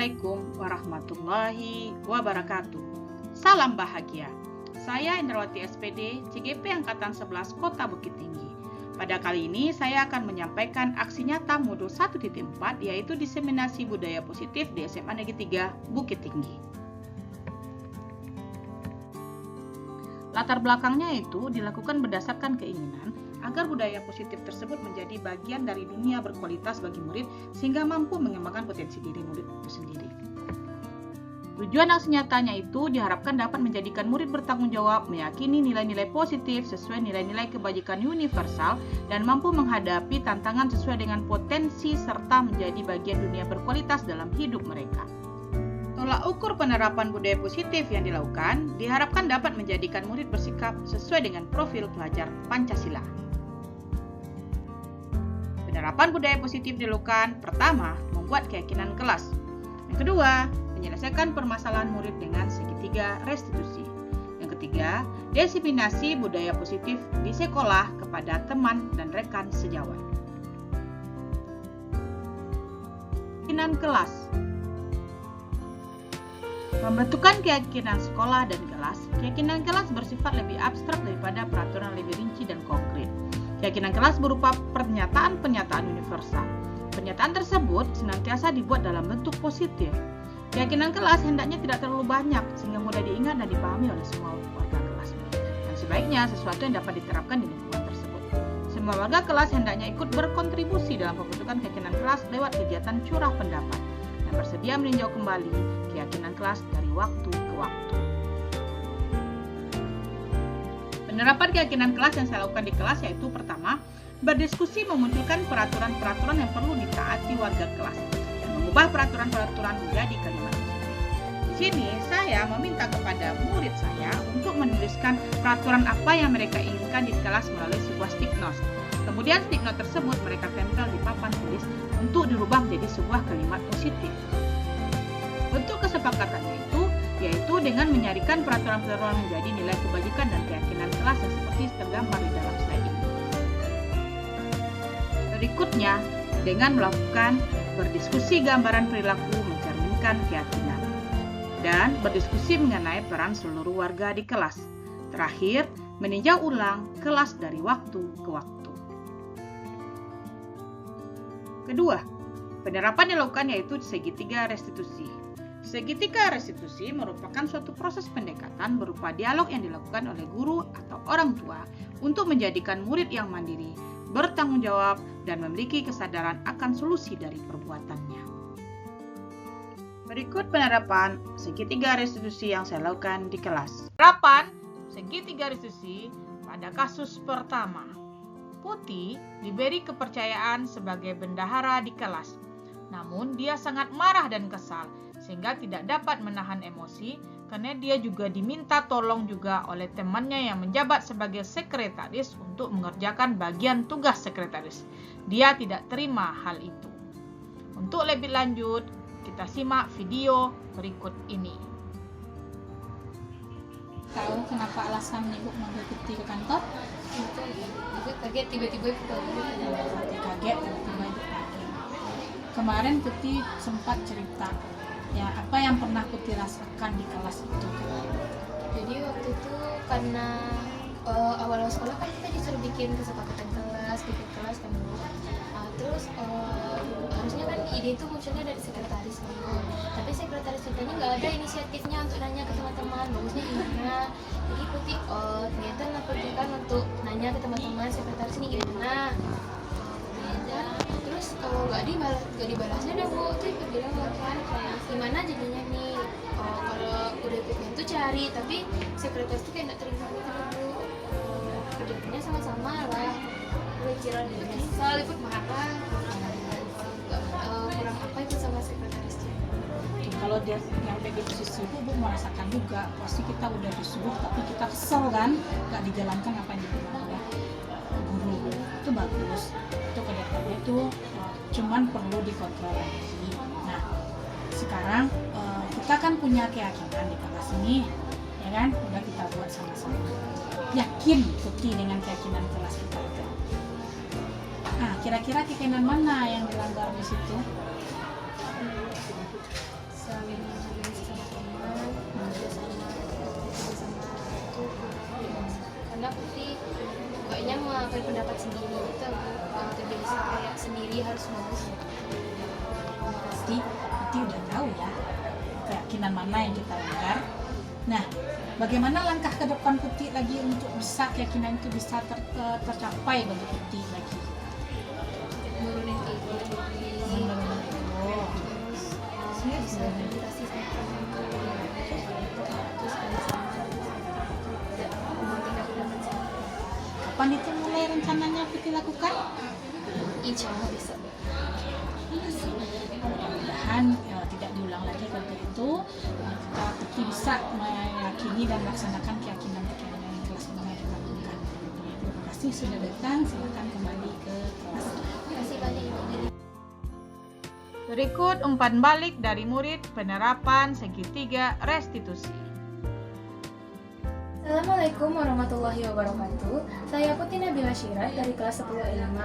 Assalamualaikum warahmatullahi wabarakatuh. Salam bahagia. Saya Indrawati SPD, CGP Angkatan 11 Kota Bukit Tinggi. Pada kali ini saya akan menyampaikan aksi nyata modul 1.4 yaitu diseminasi budaya positif di SMA Negeri 3 Bukit Tinggi. Latar belakangnya itu dilakukan berdasarkan keinginan agar budaya positif tersebut menjadi bagian dari dunia berkualitas bagi murid sehingga mampu mengembangkan potensi diri murid itu sendiri. Tujuan aksi nyatanya itu diharapkan dapat menjadikan murid bertanggung jawab, meyakini nilai-nilai positif sesuai nilai-nilai kebajikan universal dan mampu menghadapi tantangan sesuai dengan potensi serta menjadi bagian dunia berkualitas dalam hidup mereka. Tolak ukur penerapan budaya positif yang dilakukan diharapkan dapat menjadikan murid bersikap sesuai dengan profil pelajar Pancasila. Penerapan budaya positif dilakukan pertama, membuat keyakinan kelas. Yang kedua, menyelesaikan permasalahan murid dengan segitiga restitusi. Yang ketiga, diseminasi budaya positif di sekolah kepada teman dan rekan sejawat. Keyakinan kelas. Pembentukan keyakinan sekolah dan kelas. Keyakinan kelas bersifat lebih abstrak daripada peraturan lebih rinci dan konkret. Keyakinan kelas berupa pernyataan-pernyataan universal. Pernyataan tersebut senantiasa dibuat dalam bentuk positif. Keyakinan kelas hendaknya tidak terlalu banyak sehingga mudah diingat dan dipahami oleh semua warga kelas. Dan sebaiknya sesuatu yang dapat diterapkan di lingkungan tersebut. Semua warga kelas hendaknya ikut berkontribusi dalam pembentukan keyakinan kelas lewat kegiatan curah pendapat dan bersedia meninjau kembali keyakinan kelas dari waktu ke waktu. Penerapan keyakinan kelas yang saya lakukan di kelas yaitu pertama, berdiskusi memunculkan peraturan-peraturan yang perlu ditaati warga kelas dan mengubah peraturan-peraturan menjadi kalimat positif. Di sini saya meminta kepada murid saya untuk menuliskan peraturan apa yang mereka inginkan di kelas melalui sebuah stick note. Kemudian stick note tersebut mereka tempel di papan tulis untuk dirubah menjadi sebuah kalimat positif. Bentuk kesepakatannya itu yaitu dengan menyarikan peraturan-peraturan menjadi nilai kebajikan dan keyakinan kelas yang seperti tergambar di dalam slide ini. Berikutnya, dengan melakukan berdiskusi gambaran perilaku mencerminkan keyakinan dan berdiskusi mengenai peran seluruh warga di kelas. Terakhir, meninjau ulang kelas dari waktu ke waktu. Kedua, penerapan dilakukan yaitu segitiga restitusi. Segitiga restitusi merupakan suatu proses pendekatan berupa dialog yang dilakukan oleh guru atau orang tua untuk menjadikan murid yang mandiri, bertanggung jawab, dan memiliki kesadaran akan solusi dari perbuatannya. Berikut penerapan segitiga restitusi yang saya lakukan di kelas. Penerapan segitiga restitusi pada kasus pertama. Putih diberi kepercayaan sebagai bendahara di kelas. Namun dia sangat marah dan kesal sehingga tidak dapat menahan emosi karena dia juga diminta tolong juga oleh temannya yang menjabat sebagai sekretaris untuk mengerjakan bagian tugas sekretaris. Dia tidak terima hal itu. Untuk lebih lanjut, kita simak video berikut ini. Tahu kenapa alasan ibu manggil Putih ke kantor? Ibu kaget tiba-tiba ibu Kaget tiba-tiba ibu kaget. Kemarin Putih sempat cerita ya apa yang pernah Putih rasakan di kelas itu. Jadi waktu itu karena awal sekolah kan kita disuruh bikin kesepakatan kelas, kan Bu. Terus harusnya kan ide itu munculnya dari sekretaris Bu. Tapi sekretaris kita ini nggak ada inisiatifnya untuk nanya ke teman-teman bagusnya gimana. Jadi Putih ternyata napakkan untuk nanya ke teman-teman sekretaris ini gimana. Terus kalau nggak dibalasnya deh Bu, tuh ibu bilang kan gimana jadinya nih kalau udah ikut tuh cari, tapi sekretaris tuh kayak nggak terima gitu Bu. Kerjanya sama-sama lah, pelajaran itu misal ikut marah, kurang apa itu sama sekretarisnya. Kalau dia nyampe di posisi itu, Bu merasakan juga pasti kita udah disuruh tapi kita kesel kan nggak dijalankan apa yang dibilang oleh guru. Itu bagus, itu kedepannya itu cuman perlu dikontrol lagi. Nah sekarang kita kan punya keyakinan di kelas ini ya kan, udah kita buat sama-sama. Yakin Putih dengan keyakinan kelas kita itu. Nah kira-kira keyakinan mana yang dilanggar di situ? saling menghargai sesama teman, kerjasama itu karena Putri kayaknya mengambil pendapat sendiri gitu, nggak terbiasa kayak sendiri harus bagus. Pasti Putih udah tahu ya keyakinan mana yang kita langgar. Nah, bagaimana langkah ke depan Putih lagi untuk bisa keyakinan itu bisa tercapai bagi Putih lagi? Nurunin ego, Menurut ego. terus bisa meditasi sama teman, terus tidak pendapat sendiri. Kapan itu mulai rencananya Putih lakukan? Insya Allah bisa. Mudah-mudahan tidak diulang lagi kalau itu kita Putih bisa meyakini dan melaksanakan keyakinan yang kelas 5 yang dilakukan. Terima kasih sudah datang, silakan kembali ke kelas. Terima kasih banyak Ibu Diri. Berikut umpan balik dari murid penerapan segitiga restitusi. Assalamualaikum warahmatullahi wabarakatuh. Saya Putih Nabila Syirat dari kelas 10 E5.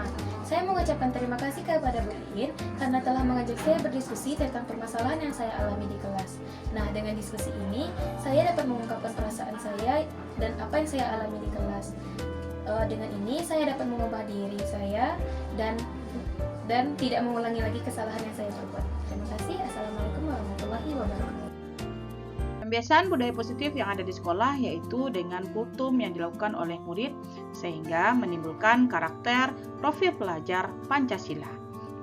Saya mengucapkan terima kasih kepada Bu Iin karena telah mengajak saya berdiskusi tentang permasalahan yang saya alami di kelas. Nah, dengan diskusi ini, saya dapat mengungkapkan perasaan saya dan apa yang saya alami di kelas. Dengan ini, saya dapat mengubah diri saya dan tidak mengulangi lagi kesalahan yang saya perbuat. Terima kasih. Assalamualaikum warahmatullahi wabarakatuh. Pembiasaan budaya positif yang ada di sekolah yaitu dengan kultum yang dilakukan oleh murid sehingga menimbulkan karakter profil pelajar Pancasila,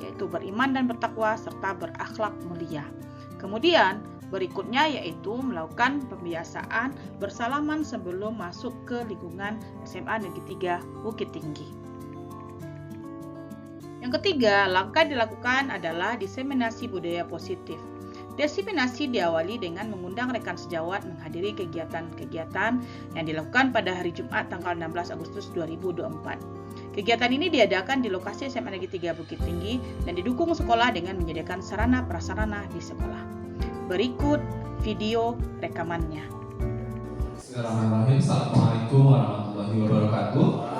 yaitu beriman dan bertakwa serta berakhlak mulia. Kemudian berikutnya yaitu melakukan pembiasaan bersalaman sebelum masuk ke lingkungan SMA Negeri 3 Bukit Tinggi. Yang ketiga, langkah dilakukan adalah diseminasi budaya positif. Diseminasi diawali dengan mengundang rekan sejawat menghadiri kegiatan-kegiatan yang dilakukan pada hari Jumat tanggal 16 Agustus 2024. Kegiatan ini diadakan di lokasi SMA Negeri 3 Bukit Tinggi dan didukung sekolah dengan menyediakan sarana prasarana di sekolah. Berikut video rekamannya. Bismillahirrahmanirrahim. Assalamualaikum warahmatullahi wabarakatuh.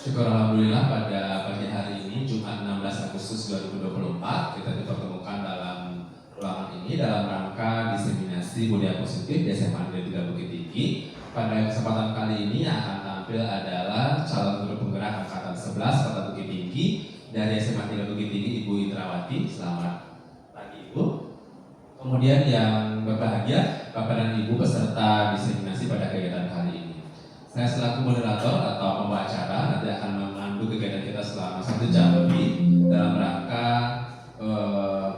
Syukur alhamdulillah pada pagi hari ini Jumat 16 Agustus 2024 kita dipertemukan dalam ruangan ini dalam rangka diseminasi budaya positif di SMA Negeri 3 Bukit Tinggi. Pada kesempatan kali ini yang akan tampil adalah calon guru penggerak angkatan 11 Kota Bukit Tinggi dari SMA 3 Bukit Tinggi, Ibu Indrawati. Selamat pagi Ibu. Kemudian yang berbahagia Bapak dan Ibu peserta diseminasi pada kegiatan kali ini. Saya selaku moderator atau pembawa acara nanti akan memandu kegiatan kita selama 1 jam lebih dalam rangka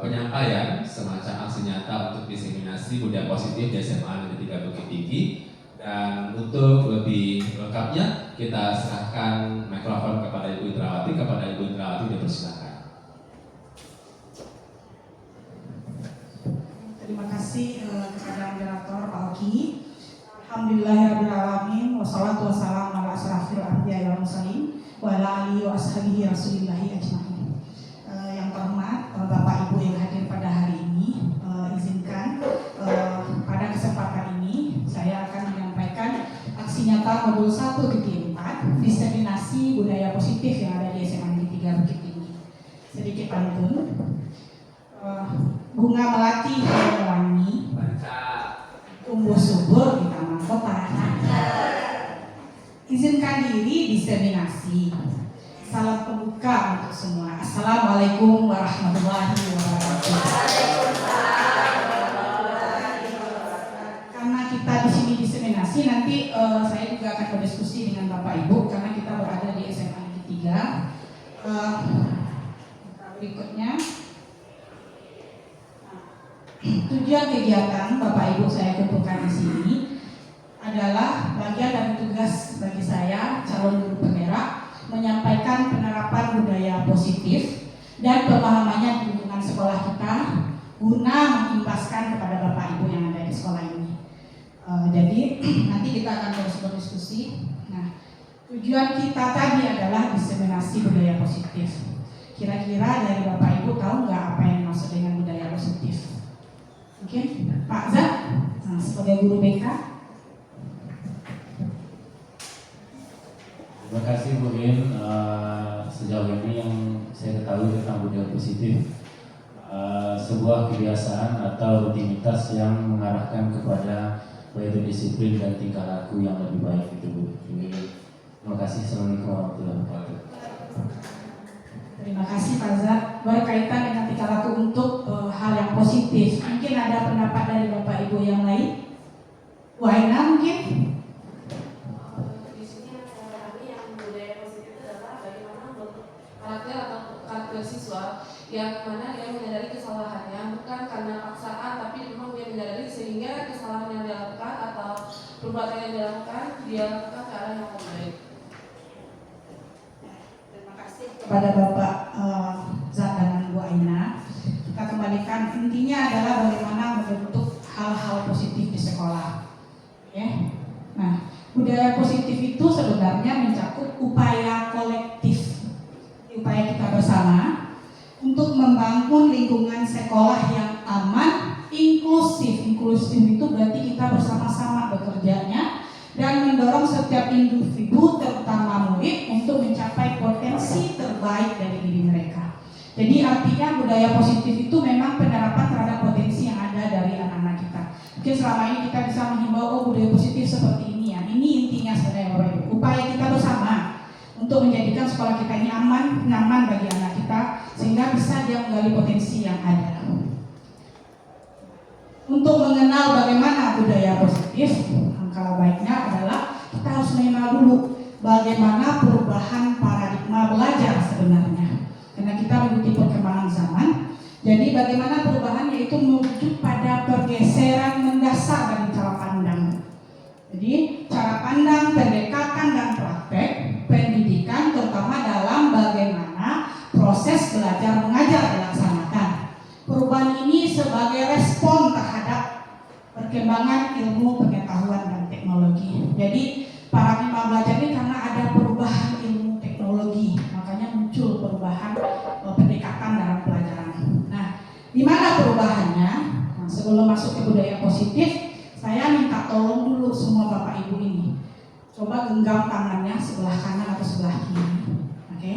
penyampaian semacam aksi nyata untuk diseminasi budaya positif di SMA Negeri 3 Bukit Tinggi. Dan untuk lebih lengkapnya kita serahkan mikrofon kepada Ibu Indrawati. Kepada Ibu Indrawati dipersilakan. Terima kasih kepada moderator Pak Oki. Alhamdulillahirrahmanirrahim. Wassalatu wassalamu ala asrafil anbiya'i wal mursalin wa ala alihi wa ashabihi rasulillahi ajma'in. Yang terhormat Bapak Ibu yang hadir pada hari ini, izinkan pada kesempatan ini saya akan menyampaikan aksi nyata modul 1 Gigi 4 diseminasi budaya positif yang ada di SMA Negeri 3 Bukit Tinggi. Sedikit pantun. Bunga melati mewangi, tumbuh subur di taman kota. Izinkan diri diseminasi. Salam pembuka untuk semua. Assalamualaikum warahmatullahi wabarakatuh. Karena kita di sini diseminasi, nanti saya juga akan berdiskusi dengan Bapak Ibu karena kita berada di SMA Negeri 3. Berikutnya. Tujuan kegiatan Bapak Ibu saya kumpulkan di sini adalah bagian dari tugas bagi saya calon guru penggerak menyampaikan penerapan budaya positif dan pemahamannya di lingkungan sekolah kita guna mengimbaskan kepada Bapak Ibu yang ada di sekolah ini. Jadi nanti kita akan terus berdiskusi. Nah, tujuan kita tadi adalah diseminasi budaya positif. Kira-kira dari Bapak Ibu tahu nggak apa yang dimaksud dengan budaya positif? Oke, Pak Zak, sebagai guru BK. Terima kasih Bu In. Sejauh ini yang saya ketahui tentang budaya positif sebuah kebiasaan atau rutinitas yang mengarahkan kepada yaitu disiplin dan tingkah laku yang lebih baik itu Bu. Jadi, terima kasih. Assalamualaikum warahmatullahi wabarakatuh. Terima kasih Pak Zat. Berkaitan dengan tingkah laku untuk hal yang positif, mungkin ada pendapat dari Bapak Ibu yang lain? Bu Aina mungkin? Di sini kami yang budaya positif itu adalah bagaimana membentuk karakter atau karakter siswa yang mana dia menyadari kesalahannya bukan karena paksaan, tapi memang dia menyadari sehingga kesalahan yang dilakukan atau perbuatan yang dilakukan dia lakukan ke arah yang baik. Terima kasih kepada Bapak Zat dan Bu Aina. Kita kembalikan, intinya adalah bagaimana membentuk hal-hal positif di sekolah. Ya. Nah, budaya positif itu sebenarnya mencakup upaya kolektif, upaya kita bersama untuk membangun lingkungan sekolah yang aman, inklusif. Inklusif itu berarti kita bersama-sama bekerjanya dan mendorong setiap individu, terutama murid, untuk mencapai potensi terbaik dari diri mereka. Jadi artinya budaya positif itu memang penerapan terhadap potensi yang ada dari anak-anak kita. Mungkin selama ini kita bisa menghimbau budaya positif seperti ini ya. Ini intinya sebenarnya Bapak Ibu. Upaya kita bersama untuk menjadikan sekolah kita ini aman, nyaman bagi anak kita, sehingga bisa dia menggali potensi yang ada. Untuk mengenal bagaimana budaya positif, langkah baiknya adalah kita harus mengenal dulu bagaimana perubahan paradigma belajar sebenarnya. Karena kita mengikuti perkembangan zaman, jadi bagaimana perubahan yaitu menuju pada pergeseran mendasar dari cara pandang. Jadi cara pandang, pendekatan dan praktek pendidikan terutama dalam bagaimana proses belajar mengajar dilaksanakan. Perubahan ini sebagai respon terhadap perkembangan ilmu pengetahuan dan teknologi. Jadi paradigma belajar ini karena ada perubahan ilmu teknologi, makanya muncul perubahan pendekatan dalam pelajaran. Nah, di mana perubahannya? Nah, sebelum masuk ke budaya positif, saya minta tolong dulu semua Bapak Ibu ini. Coba genggam tangannya sebelah kanan atau sebelah kiri. Oke.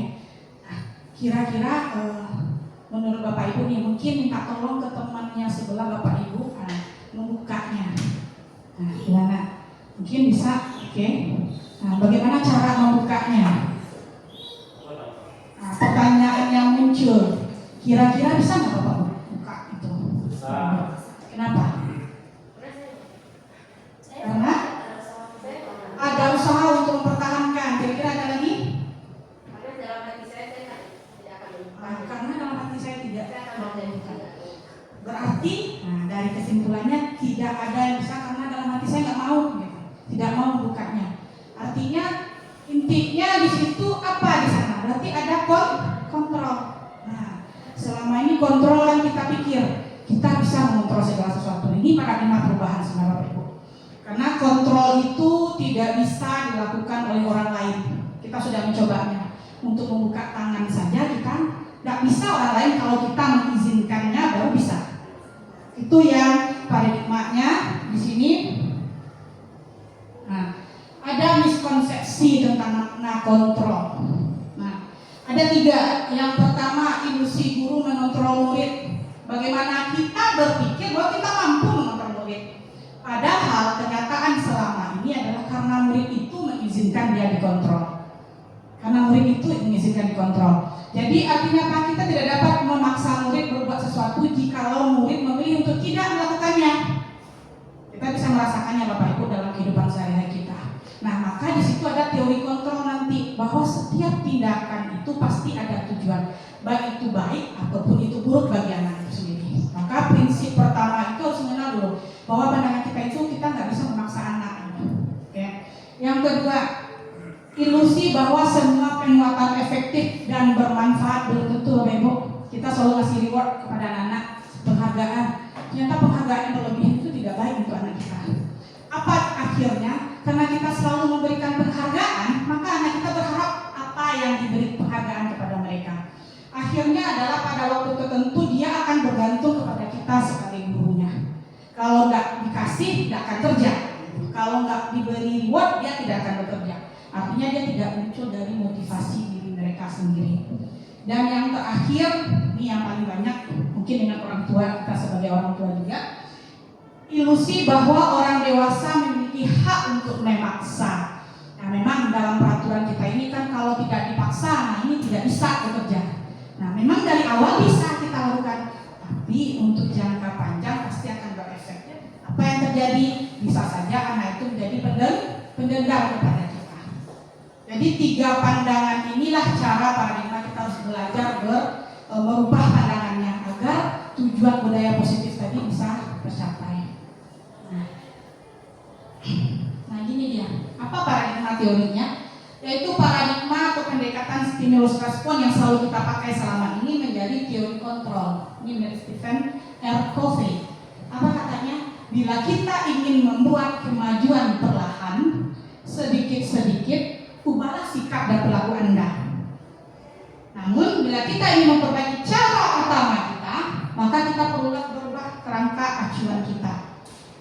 Nah, kira-kira menurut Bapak Ibu nih, mungkin minta tolong ke temannya sebelah Bapak Ibu membukanya. Nah, gimana? Mungkin bisa, oke. Nah, bagaimana cara membukanya? Nah, pertanyaan yang muncul, kira-kira bisa nggak Bapak buka itu? Bisa. Kenapa? Karena ada usaha untuk mempertahankan. Kira-kira ada lagi? Karena dalam hati saya tidak akan membuka. Karena dalam hati saya tidak mau membuka. Berarti, nah, dari kesimpulannya tidak ada yang bisa karena dalam hati saya nggak mau, gitu. Tidak mau membukanya. Artinya intinya di situ apa di sana? Berarti ada kontrol. Nah, selama ini kontrol yang kita pikir kita bisa mengontrol segala sesuatu. Ini paradigma perubahan sebenarnya Bapak Ibu. Karena kontrol itu tidak bisa dilakukan oleh orang lain. Kita sudah mencobanya. Untuk membuka tangan saja kita nggak bisa orang lain, kalau kita mengizinkannya baru bisa. Itu yang paradigmanya di sini. Nah, ada miskonsepsi tentang makna kontrol. Nah, ada 3. Yang pertama, ilusi guru mengontrol murid. Bagaimana kita berpikir bahwa kita mampu mengontrol murid. Padahal kenyataan selama ini adalah karena murid itu mengizinkan dia dikontrol. Karena murid itu mengizinkan dikontrol. Jadi artinya apa? Kita tidak dapat memaksa murid berbuat sesuatu jikalau murid memilih untuk tidak melakukannya. Kita bisa merasakannya Bapak Ibu dalam kehidupan sehari-hari kita. Nah, maka di situ ada teori kontrol nanti bahwa setiap tindakan itu pasti ada tujuan, baik itu baik ataupun itu buruk bagi anak itu sendiri. Maka prinsip pertama itu harus mengenal dulu bahwa pandangan kita itu kita nggak bisa memaksa anak. Oke. Yang kedua, ilusi bahwa semua penguatan efektif dan bermanfaat belum tentu Bapak Ibu. Kita selalu ngasih reward kepada anak-anak, penghargaan. Ternyata penghargaan yang berlebihan itu tidak baik untuk anak kita. Apa akhirnya? Karena kita selalu memberikan penghargaan, maka anak kita berharap apa yang diberi penghargaan kepada mereka. Akhirnya adalah pada waktu tertentu dia akan bergantung kepada kita sebagai gurunya. Kalau nggak dikasih, tidak akan kerja. Kalau nggak diberi reward, dia tidak akan bekerja. Artinya dia tidak muncul dari motivasi diri mereka sendiri. Dan yang terakhir, ini yang paling banyak mungkin dengan orang tua kita sebagai orang tua juga, ilusi bahwa orang dewasa memiliki hak untuk memaksa. Nah, memang dalam peraturan kita ini kan kalau tidak dipaksa, nah ini tidak bisa bekerja. Nah, memang dari awal bisa kita lakukan, tapi untuk jangka panjang pasti akan berefek. Apa yang terjadi? Bisa saja anak itu menjadi pendendam kepada kita. Jadi 3 pandangan inilah cara paradigma kita harus belajar merubah pandangannya agar tujuan budaya positif tadi bisa tercapai. Nah gini dia, apa paradigma teorinya? Yaitu paradigma atau pendekatan stimulus respon yang selalu kita pakai selama ini menjadi teori kontrol. Ini dari Stephen R. Covey. Apa katanya? Bila kita ingin membuat kemajuan perlahan, sedikit-sedikit, ubahlah sikap dan perilaku Anda. Namun bila kita ingin memperbaiki cara utama kita, maka kita perlu berubah kerangka acuan kita.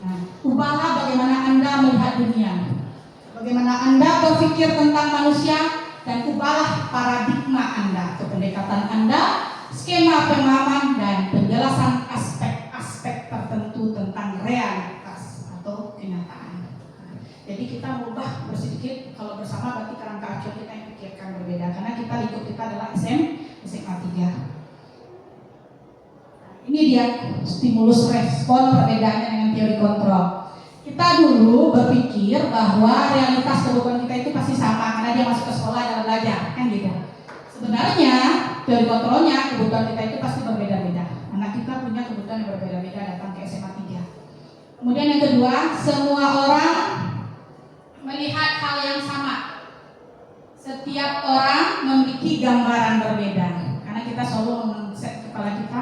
Nah, ubahlah bagaimana Anda melihat dunia, bagaimana Anda berpikir tentang manusia, dan ubahlah paradigma Anda, pendekatan Anda, skema pemahaman, dan penjelasan aspek-aspek tertentu tentang realitas atau kenyataan. Jadi kita merubah bersedikit, kalau bersama berarti kerangka acuan kita yang pikirkan berbeda, karena lingkup kita adalah SMA 3. Ini dia stimulus respon perbedaannya dengan teori kontrol. Kita dulu berpikir bahwa realitas kebutuhan kita itu pasti sama karena dia masuk ke sekolah dan belajar, kan gitu. Sebenarnya teori kontrolnya kebutuhan kita itu pasti berbeda-beda. Anak kita punya kebutuhan yang berbeda-beda datang ke SMA 3. Kemudian yang kedua, semua orang melihat hal yang sama. Setiap orang memiliki gambaran berbeda. Karena kita selalu men-set kepala kita,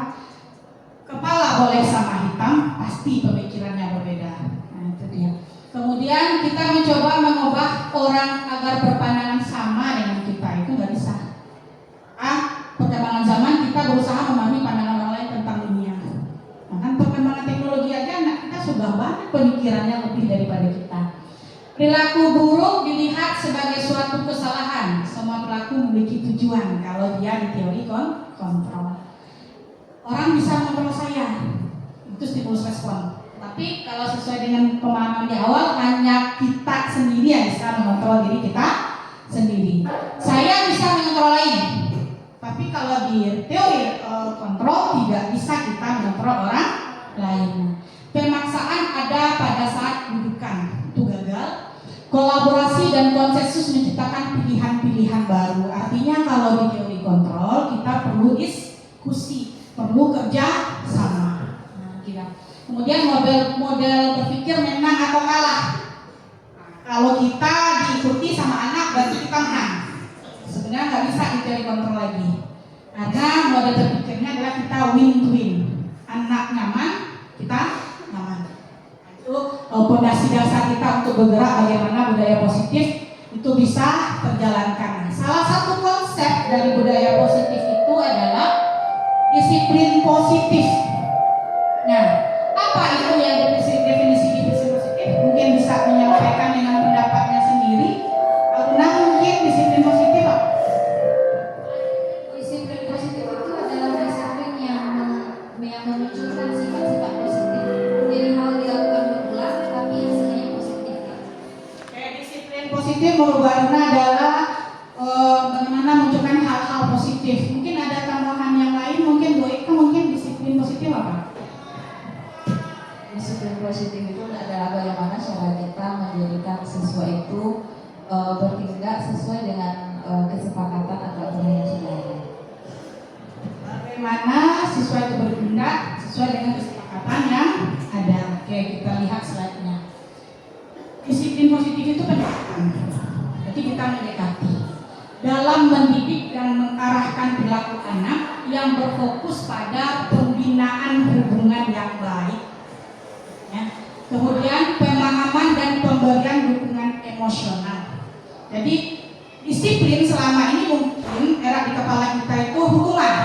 kepala boleh sama hitam, pasti pemikirannya berbeda. Nah itu dia. Kemudian kita mencoba mengubah orang agar berpandangan sama dengan kita, itu nggak bisa. Perkembangan zaman kita berusaha memahami pandangan orang lain tentang dunia. Nah kan perkembangan teknologi aja anak kita sudah banyak pemikirannya lebih daripada kita. Perilaku buruk dilihat sebagai suatu kesalahan. Semua perilaku memiliki tujuan kalau dia di teori kontrol. Orang bisa mengontrol saya, itu stimulus respon. Tapi kalau sesuai dengan pemahaman di awal, hanya kita sendiri yang bisa mengontrol diri kita sendiri. Saya bisa mengontrol lain, tapi kalau di teori kontrol tidak bisa kita mengontrol orang lain. Pemaksaan ada pada saat dudukan itu gagal. Kolaborasi dan konsensus menciptakan pilihan-pilihan baru. Artinya kalau di teori kontrol kita perlu diskusi, perlu kerja sama. Nah, kemudian model berpikir menang atau kalah. Kalau kita diikuti sama anak berarti kita menang. Sebenarnya nggak bisa di teori kontrol lagi. Karena model berpikirnya adalah kita win to win. Anak nyaman, kita nyaman. Itu fondasi dasar kita untuk bergerak bagaimana budaya positif itu bisa terjalankan. Salah satu konsep dari budaya positif itu adalah disiplin positif. Nah, apa itu yang definisi disiplin positif? Mungkin bisa menyampaikan dengan pendapatnya sendiri. Nah, mungkin disiplin positif apa? Disiplin positif itu adalah disiplin yang memunculkan sifat-sifat positif. Jadi hal dilakukan berulang tapi hasilnya positif. Disiplin positif merupakan adalah bagaimana munculkan hal-hal positif. Mungkin ada tambahan yang lain, mungkin Bu Eka, mungkin disiplin positif apa? Disiplin positif itu adalah bagaimana cara kita menjadikan siswa itu bertindak sesuai dengan kesepakatan atau aturan yang sudah ada. Bagaimana siswa itu bertindak sesuai dengan kesepakatan yang ada. Oke, kita lihat slide-nya. Disiplin positif itu pendekatan. Jadi kita mendekati dalam mendidik dan mengarahkan perilaku anak yang berfokus pada pembinaan hubungan yang baik. Ya. Kemudian pemahaman dan pemberian dukungan emosional. Jadi disiplin selama ini mungkin era di kepala kita itu hukuman.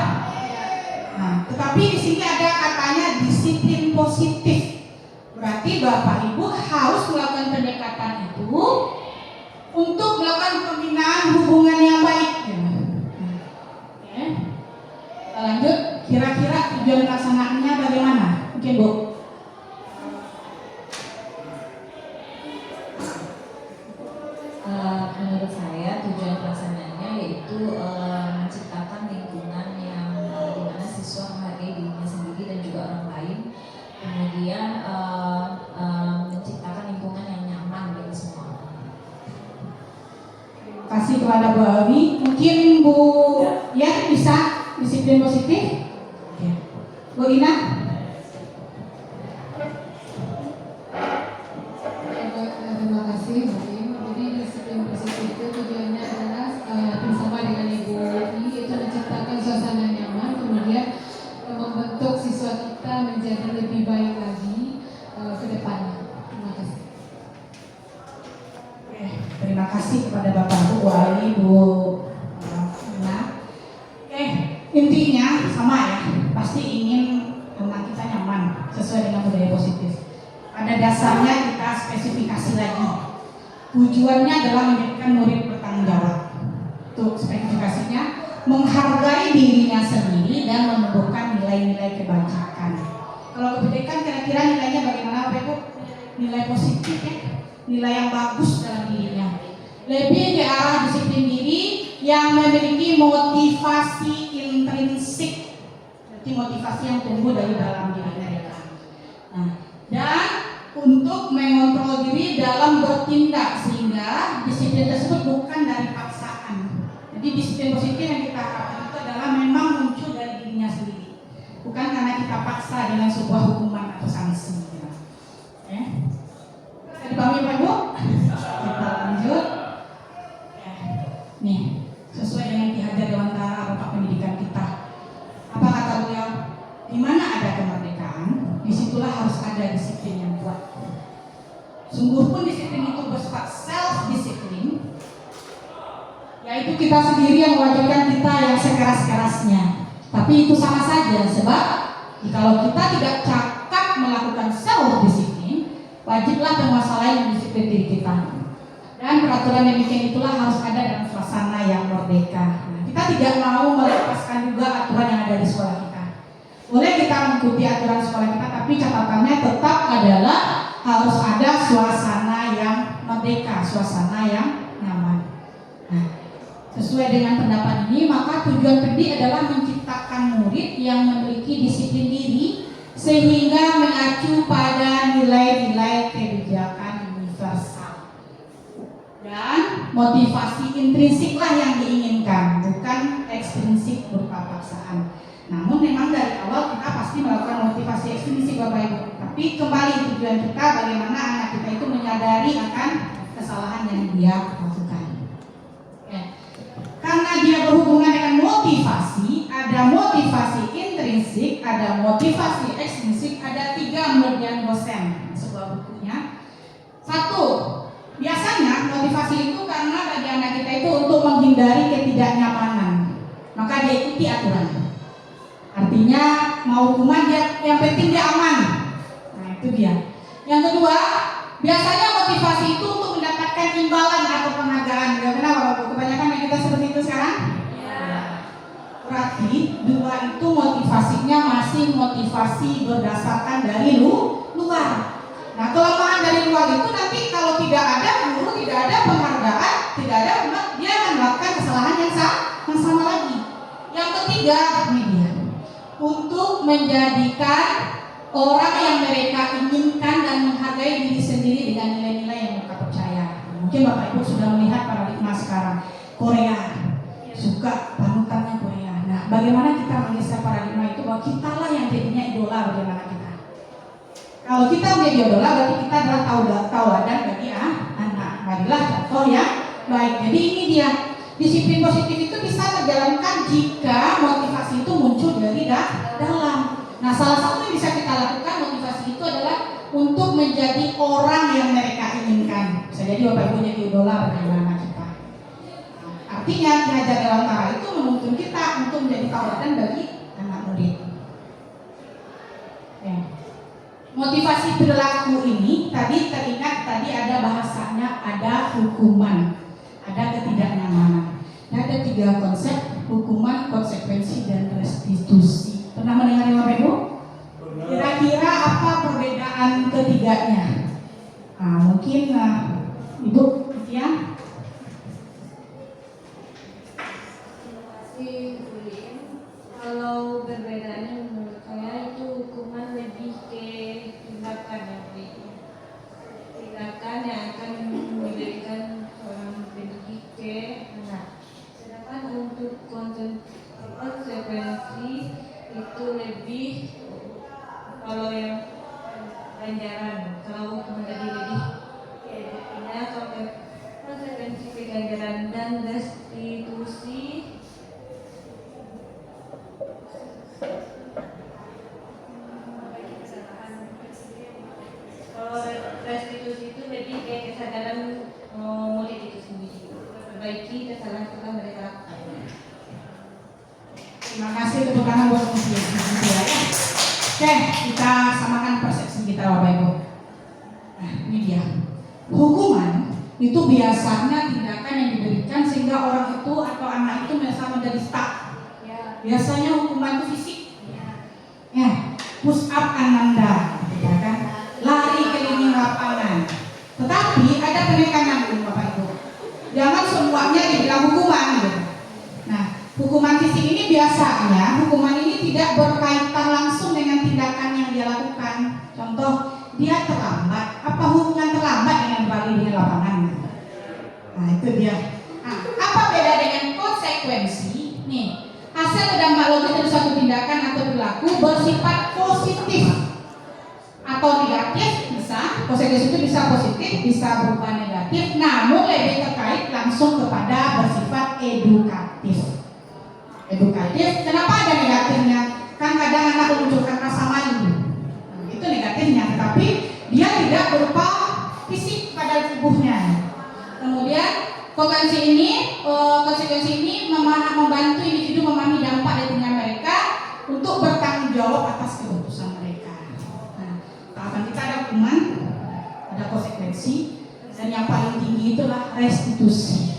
Nah, tetapi di sini ada katanya disiplin positif. Berarti Bapak Ibu harus melakukan pendekatan itu untuk melakukan pembinaan hubungan yang baik. Oke. Kita lanjut. Kira-kira tujuan pelaksanaan kasih kepada Bu Awi. Mungkin Bu ya bisa disiplin positif. Bu Ina. Terima kasih Bu Im. Jadi disiplin positif itu tujuannya adalah bersama dengan Ibu I itu menciptakan suasana nyaman, kemudian membentuk siswa kita menjadi lebih baik lagi ke depannya. Terima kasih. Terima kasih kepada Bapak Bu Awi, Bu Ina. Intinya sama ya, pasti ingin anak kita nyaman sesuai dengan budaya positif. Pada dasarnya kita spesifikasi lagi. Tujuannya adalah menjadikan murid bertanggung jawab. Untuk spesifikasinya, menghargai dirinya sendiri dan menumbuhkan nilai-nilai kebajikan. Kalau kebajikan kira-kira nilainya bagaimana Bapak Ibu? Nilai positif ya, nilai yang bagus dalam dirinya. Lebih ke arah disiplin diri yang memiliki motivasi intrinsik, berarti motivasi yang tumbuh dari dalam diri mereka. Nah, dan untuk mengontrol diri dalam bertindak sehingga disiplin tersebut bukan dari paksaan. Jadi disiplin positif yang kita harapkan itu adalah memang muncul dari dirinya sendiri, bukan karena kita paksa dengan sebuah hukuman atau sanksi. Dipahami Pak Bu? Kita lanjut. Nih, sesuai dengan Ki Hajar Dewantara Bapak Pendidikan kita. Apa kata beliau? Di mana ada kemerdekaan, disitulah harus ada disiplin yang kuat. Sungguh pun disiplin itu bersifat self-disiplin, yaitu kita sendiri yang mewajibkan kita yang sekeras-kerasnya. Tapi itu sama saja, sebab kalau kita tidak cakap melakukan self-disiplin, wajiblah penguasa lain mendisiplin diri kita. Dan peraturan demikian itulah harus ada dalam suasana yang merdeka. Nah, kita tidak mau melepaskan juga aturan yang ada di sekolah kita. Boleh kita mengikuti aturan sekolah kita, tapi catatannya tetap adalah harus ada suasana yang merdeka, suasana yang nyaman. Nah, sesuai dengan pendapat ini, maka tujuan pendidik adalah menciptakan murid yang memiliki disiplin diri sehingga mengacu pada nilai-nilai kebijakan universal. Dan motivasi intrinsiklah yang diinginkan, bukan ekstrinsik berupa paksaan. Namun memang dari awal kita pasti melakukan motivasi ekstrinsik Bapak Ibu. Tapi kembali tujuan kita bagaimana anak kita itu menyadari akan kesalahan yang dia lakukan. Ya. Karena dia berhubungan dengan motivasi, ada motivasi intrinsik, ada motivasi ekstrinsik, ada 3 menurut dosen sebuah bukunya. 1. Biasanya motivasi itu karena bagi anak kita itu untuk menghindari ketidaknyamanan, maka dia ikuti aturan. Artinya mau hukuman dia, yang penting dia aman. Nah itu dia. Yang kedua, biasanya motivasi itu untuk mendapatkan imbalan atau penghargaan. Ya benar Bapak? Kebanyakan yang kita seperti itu sekarang. Ya. Berarti 2 itu motivasinya masih motivasi berdasarkan dari luar. Nah kelemahan dari luar itu nanti kalau tidak ada guru, tidak ada penghargaan, tidak ada, dia akan melakukan kesalahan yang sama lagi. Yang ketiga, ini dia, untuk menjadikan orang yang mereka inginkan dan menghargai diri sendiri dengan nilai-nilai yang mereka percaya. Mungkin Bapak Ibu sudah melihat paradigma sekarang Korea, suka panutannya Korea. Nah bagaimana kita menggeser paradigma itu bahwa kita lah yang jadinya idola bagi anak kita. Kalau kita menjadi idola berarti kita adalah tauladan bagi anak. Marilah contoh yang baik. Jadi ini dia, disiplin positif itu bisa terjalankan jika motivasi itu muncul dari dalam. Nah salah satu yang bisa kita lakukan motivasi itu adalah untuk menjadi orang yang mereka inginkan. Bisa jadi Bapak Ibu jadi idola bagi anak kita. Artinya Ki Hajar Dewantara itu menuntun kita untuk menjadi tauladan bagi anak murid. Ya. Motivasi perilaku ini tadi teringat tadi ada bahasanya, ada hukuman, ada ketidaknyamanan. Ada 3 konsep, hukuman, konsekuensi, dan restitusi. Pernah mendengar Bapak Ibu? Kira-kira apa perbedaan ketiganya? Nah, mungkin Ibu Tian. Kalau perbedaannya menurut saya itu hukuman lebih ke tindakan ya, tindakan yang akan menjadikan orang pendidik Nah, sedangkan untuk konsekuensi itu lebih kalau yang ganjaran, kalau menjadi lebih indah konsekuensi keganjaran dan restitusi kalau restitusi itu lebih kayak kesadaran murid itu sendiri, perbaiki kesalahan-kesalahan mereka lakukan. Terima kasih tepuk tangan buat muslim. Ya. Oke, kita samakan persepsi kita Bapak Ibu. Nah, ini dia. Hukuman itu biasanya tindakan yang diberikan sehingga orang itu atau anak itu menjadi stuck. Biasanya hukuman itu fisik. Ya, push up ananda, ya kan? Lari keliling lapangan. Tetapi ada penekanan Bapak Ibu. Jangan semuanya dibilang hukuman gitu. Nah, hukuman fisik ini biasanya hukuman ini tidak berkaitan langsung dengan tindakan yang dia lakukan. Contoh, dia terlambat. Apa hubungan terlambat dengan balik di lapangan? Nah, itu dia. Nah, apa beda dengan konsekuensi? Nih, hasil berdampak logis dari suatu tindakan atau perilaku bersifat positif atau negatif, bisa. Konsekuensi itu bisa positif, bisa berupa negatif, namun lebih terkait langsung kepada bersifat edukatif. Kenapa ada negatifnya? Kan kadang anak menunjukkan rasa malu, itu negatifnya, tetapi dia tidak berupa fisik pada tubuhnya. Kemudian konsekuensi ini membantu individu memahami dampak dari tindakan mereka untuk bertanggung jawab atas keputusan mereka. Nah, tahapan kita ada hukuman, ada konsekuensi, dan yang paling tinggi itulah restitusi.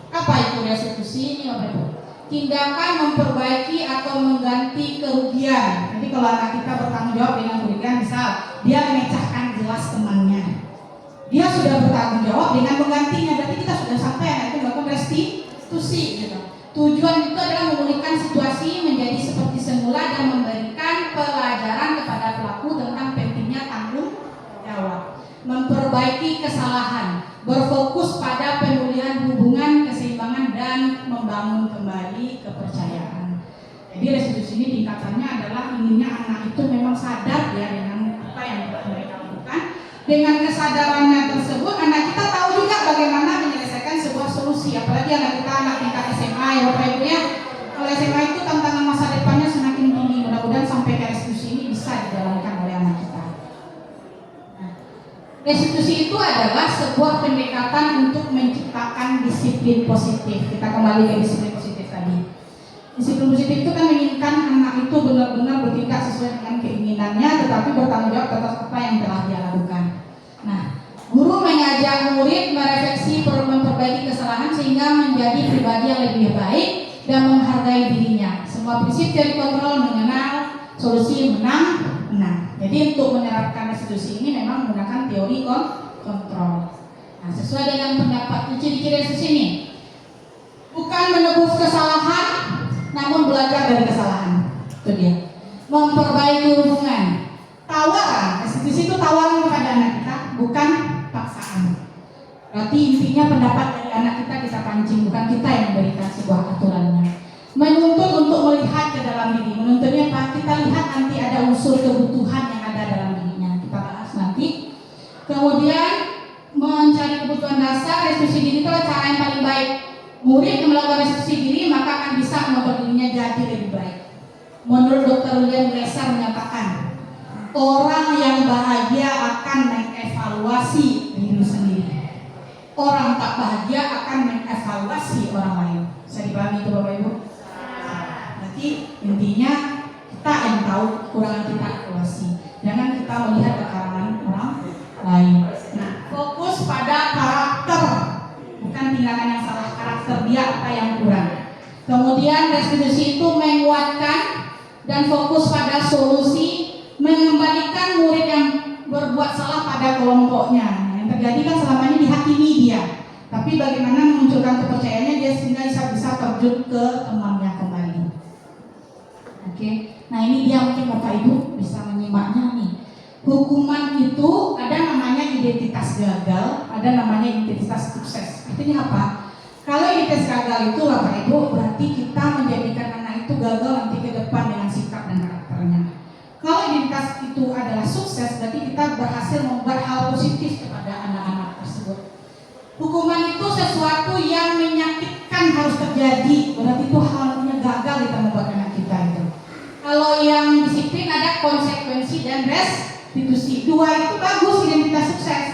Apa itu restitusi? Ini Bapak Ibu. Tindakan memperbaiki atau mengganti kerugian. Jadi kalau anak kita bertanggung jawab dengan kerugian, misal dia memecahkan gelas temannya, dia sudah bertanggung jawab dengan menggantinya. Berarti kita sudah sampai anak itu melakukan restitusi. Gitu. Tujuan itu adalah memulihkan situasi menjadi seperti semula dan memberikan pelajaran kepada pelaku tentang pentingnya tanggung jawab. Memperbaiki kesalahan, berfokus pada pemulihan hubungan, keseimbangan, dan membangun kembali kepercayaan. Jadi restitusi ini tingkatannya adalah inginnya anak itu memang sadar ya dengan apa yang mereka lakukan. Dengan kesadarannya tersebut, anak kita tahu juga bagaimana menyelesaikan sebuah solusi. Apalagi anak kita anak tingkat SMA ya Bapak Ibu ya. Kalau SMA itu tantangan masa depannya semakin tinggi. Mudah-mudahan sampai ke restitusi ini bisa dijalankan oleh anak kita. Restitusi itu adalah sebuah pendekatan untuk menciptakan disiplin positif. Kita kembali ke disiplin positif tadi. Disiplin positif itu kan menginginkan anak itu benar-benar bertindak sesuai dengan keinginannya, tetapi bertanggung jawab atas apa yang telah dia lakukan. Nah, guru mengajak murid merefleksi memperbaiki kesalahan sehingga menjadi pribadi yang lebih baik dan menghargai dirinya. Semua prinsip dari kontrol mengenal solusi menang. Jadi untuk menerapkan restitusi ini memang menggunakan teori kontrol. Nah, sesuai dengan pendapat ciri-ciri restitusi ini, bukan menebus kesalahan, namun belajar dari kesalahan. Itu dia. Memperbaiki hubungan. Tawaran, restitusi itu tawaran kepada anak kita, bukan paksaan. Berarti intinya pendapat dari anak kita pancing, bukan kita yang memberikan sebuah aturannya. Menuntut untuk melihat ke dalam diri. Menuntutnya apa? Kita lihat nanti ada unsur kebutuhan yang ada dalam dirinya. Kita bahas nanti. Kemudian mencari kebutuhan dasar. Restitusi diri itu adalah cara yang paling baik. Murid yang melakukan restitusi diri maka akan bisa membuat dirinya jadi lebih baik. Menurut Dr. William Glasser menyatakan, orang yang bahagia akan mengevaluasi diri sendiri. Orang tak bahagia akan mengevaluasi orang lain. Bisa dipahami itu Bapak Ibu? Intinya kita yang tahu kekurangan kita evaluasi. Jangan kita melihat kekurangan orang lain. Nah, fokus pada karakter, bukan tindakan yang salah, karakter dia apa yang kurang. Kemudian restitusi itu menguatkan dan fokus pada solusi, mengembalikan murid yang berbuat salah pada kelompoknya. Yang terjadi kan selama ini dihakimi dia, tapi bagaimana memunculkan kepercayaannya dia sehingga bisa terjun ke temannya kembali. Oke, nah ini dia mungkin Bapak Ibu bisa menyimaknya nih. Hukuman itu ada namanya identitas gagal, ada namanya identitas sukses. Artinya apa? Kalau tes gagal itu Bapak Ibu berarti kita menjadikan anak itu gagal nanti ke depan dengan sikap dan karakternya. Kalau identitas itu adalah sukses, berarti kita berhasil membuat hal positif kepada anak-anak tersebut. Hukuman itu sesuatu yang menyakitkan harus terjadi, berarti itu halnya gagal kita membuat anak kita itu. Kalau yang disiplin ada konsekuensi dan restitusi. Dua itu bagus, identitas sukses.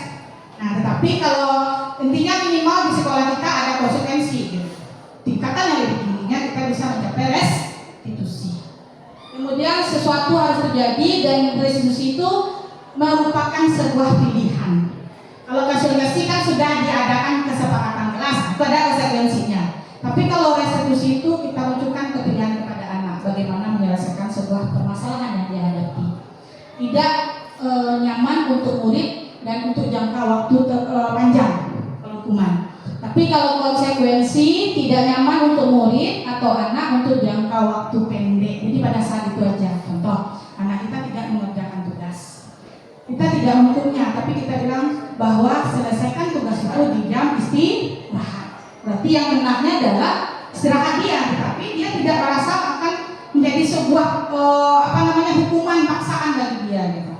Nah, tetapi kalau intinya minimal di sekolah kita ada konsekuensi gitu. Tingkatan yang lebih tingginya kita bisa mencapai restitusi. Kemudian sesuatu harus terjadi dan restitusi itu merupakan sebuah pilihan. Kalau konsolidasi kan sudah diadakan kesepakatan kelas, itu ada konsekuensinya. Tapi kalau restitusi itu kita munculkan kepilihan kepada anak, bagaimana menyelesaikan sebuah permasalahan yang dihadapi. Tidak nyaman untuk murid dan untuk jangka waktu panjang hukuman. Tapi kalau konsekuensi tidak nyaman untuk murid atau anak untuk jangka waktu pendek. Jadi pada saat itu aja. Contoh, anak kita tidak mengerjakan tugas. Kita tidak menghukumnya, tapi kita bilang bahwa selesaikan tugas itu di jam istirahat. Berarti yang kenanya adalah istirahat dia, tapi dia tidak merasa akan menjadi sebuah hukuman paksaan bagi dia gitu.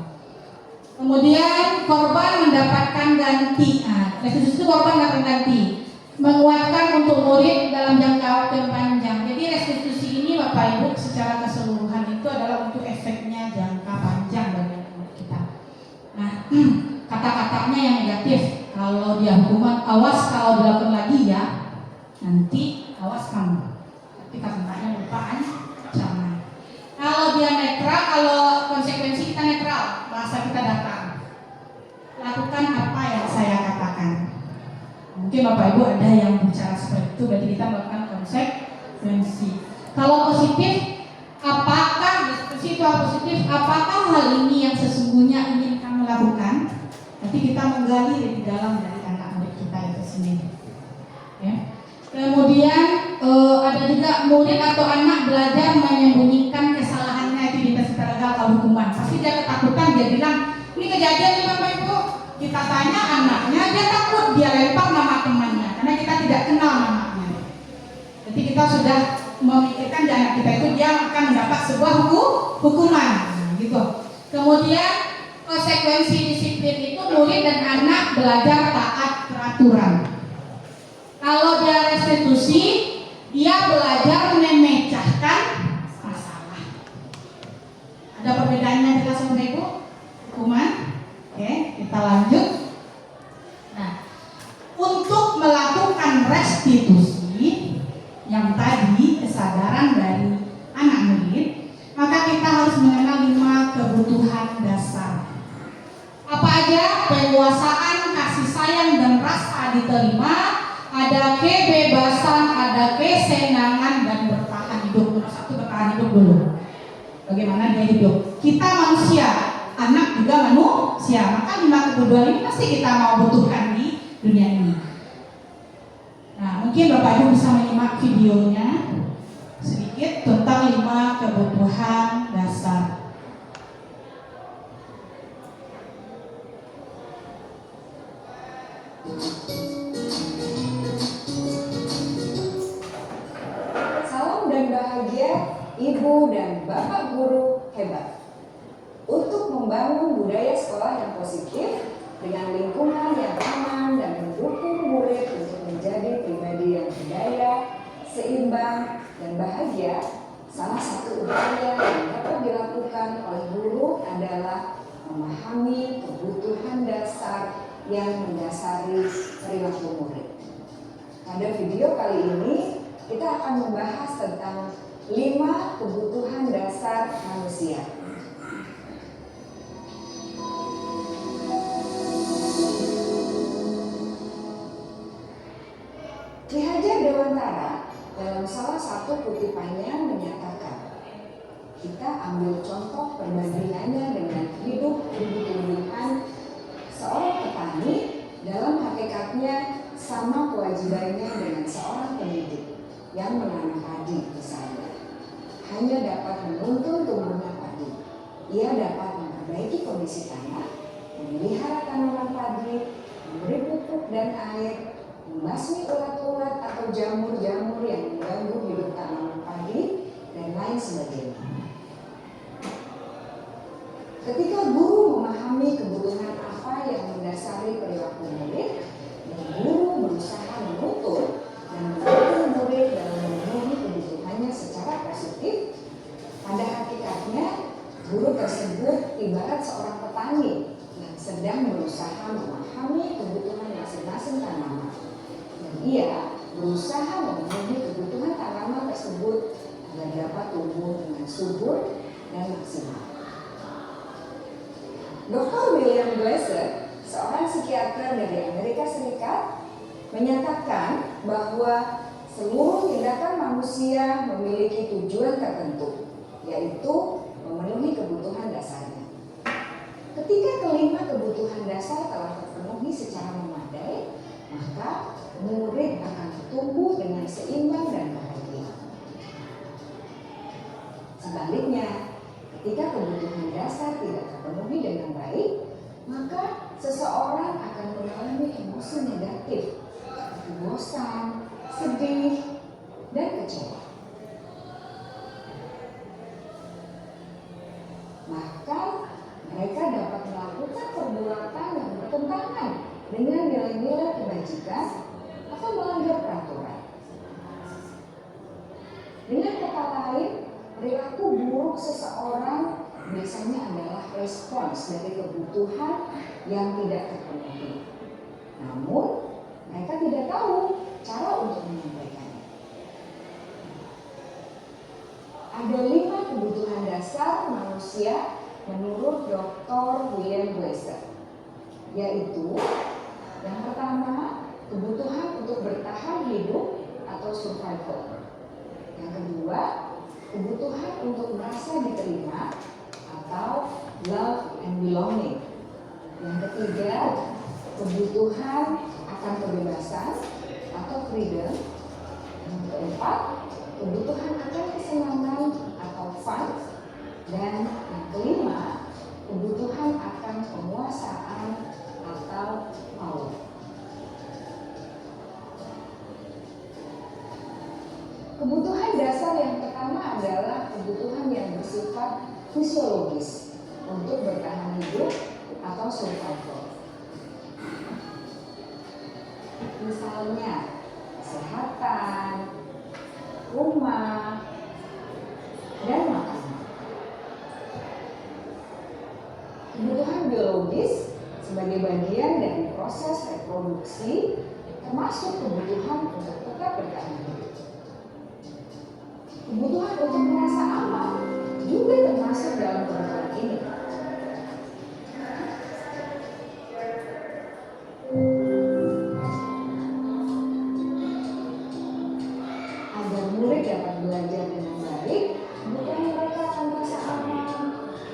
Kemudian korban mendapatkan ganti. Restitusi itu korban dapat ganti. Menguatkan untuk murid dalam jangka waktu yang panjang. Jadi restitusi ini Bapak Ibu secara keseluruhan itu adalah untuk efeknya jangka panjang bagi anak kita. Nah, kata-katanya yang negatif. Kalau dia hukuman, awas kalau dilakukan lagi ya, nanti awas kamu. Tapi kata-katanya lupa ancaman. Kalau dia netral, kalau konsekuensi kita netral, bahasa kita datang. Lakukan apa yang saya katakan. Mungkin Bapak Ibu ada yang bicara seperti itu, berarti kita melakukan konsekuensi. Kalau positif, apakah diskusi itu hal positif? Apakah hal ini yang sesungguhnya ingin kamu lakukan? Nanti kita menggali lebih dalam dari anak murid kita itu sendiri. Ya. Kemudian ada juga murid atau anak belajar menyembunyikan kesalahannya itu identitas gagal atau hukuman. Pasti dia ketakutan, dia bilang ini kejadian nih Bapak Ibu. Kita tanya anaknya, dia takut, dia lempar nama temannya karena kita tidak kenal namanya. Jadi kita sudah memikirkan di anak kita itu dia akan mendapat sebuah hukuman, gitu. Kemudian konsekuensi disiplin itu murid dan anak belajar taat peraturan. Kalau dia restitusi, dia belajar memecahkan masalah. Ada perbedaannya jelas Bapak Ibu? Hukuman. Oke, kita lanjut. Nah, untuk melakukan restitusi yang tadi kesadaran dari anak murid, maka kita harus mengenal 5 kebutuhan dasar. Apa aja? Penguasaan, kasih sayang dan rasa diterima, ada kebebasan, ada kesenangan dan bertahan hidup. Nomor 1 bertahan hidup dulu. Bagaimana dia hidup? Kita manusia, anak juga manusia, maka 5 kebutuhan ini pasti kita mau butuhkan di dunia ini. Nah, mungkin Bapak Ibu bisa menyimak videonya sedikit tentang 5 kebutuhan dasar. Salam dan bahagia Ibu dan Bapak guru hebat. Untuk membangun budaya sekolah yang positif dengan lingkungan yang aman dan mendukung murid untuk menjadi pribadi yang berdaya, seimbang, dan bahagia, salah satu upaya yang dapat dilakukan oleh guru adalah memahami kebutuhan dasar yang mendasari perilaku murid. Pada video kali ini, kita akan membahas tentang 5 kebutuhan dasar manusia. Ki Hajar Dewantara dalam salah satu kutipannya menyatakan, kita ambil contoh perbandingannya dengan hidup di pemilihan seorang petani, dalam hakikatnya sama kewajibannya dengan seorang pendidik yang menanam padi misalnya. Hanya dapat menuntun tumbuhnya padi. Ia dapat memperbaiki kondisi tanah, memelihara tanaman padi, memberi pupuk dan air, membasmi ulat-ulat atau jamur-jamur yang mengganggu hidup tanaman padi, dan lain sebagainya. Ketika guru memahami kebutuhan apa yang mendasari perilaku murid, dan guru berusaha menuntut dan mendukung murid dalam memenuhi kebutuhannya secara positif, pada hakikatnya guru tersebut ibarat seorang petani yang sedang berusaha memahami kebutuhan masing-masing tanaman. Dan ia berusaha memenuhi kebutuhan tanaman tersebut agar dapat tumbuh dengan subur dan maksimal. Dr. William Glasser, seorang psikiater dari Amerika Serikat, menyatakan bahwa seluruh tindakan manusia memiliki tujuan tertentu, yaitu memenuhi kebutuhan dasarnya. Ketika kelima kebutuhan dasar telah terpenuhi secara memadai, maka murid akan tumbuh dengan seimbang dan bahagia. Sebaliknya, ketika kebutuhan dasar tidak terpenuhi dengan baik, maka seseorang akan mengalami emosi negatif, seperti bosan, sedih, dan kecewa. Bahkan mereka dapat melakukan perbuatan yang bertentangan dengan nilai-nilai kebajikan atau melanggar peraturan. Dengan kata lain, perilaku buruk seseorang biasanya adalah respons dari kebutuhan yang tidak terpenuhi. Namun, mereka tidak tahu cara untuk menyampaikannya. Ada 5 kebutuhan dasar manusia menurut Dr. William Glasser, yaitu yang pertama, kebutuhan untuk bertahan hidup atau survival. Yang kedua, kebutuhan untuk merasa diterima atau love and belonging. Yang ketiga, kebutuhan akan kebebasan atau freedom. Yang keempat, kebutuhan akan kesenangan atau fun. Dan yang kelima, kebutuhan akan penguasaan atau power. Kebutuhan dasar yang pertama adalah kebutuhan yang bersifat fisiologis untuk bertahan hidup atau survival. Misalnya, kesehatan, rumah, dan makanan. Kebutuhan biologis sebagai bagian dari proses reproduksi termasuk kebutuhan untuk tetap bertahan hidup. Kebutuhan untuk merasa aman juga termasuk dalam kebutuhan ini. Agar murid dapat belajar dengan baik, kebutuhan mereka akan merasa aman,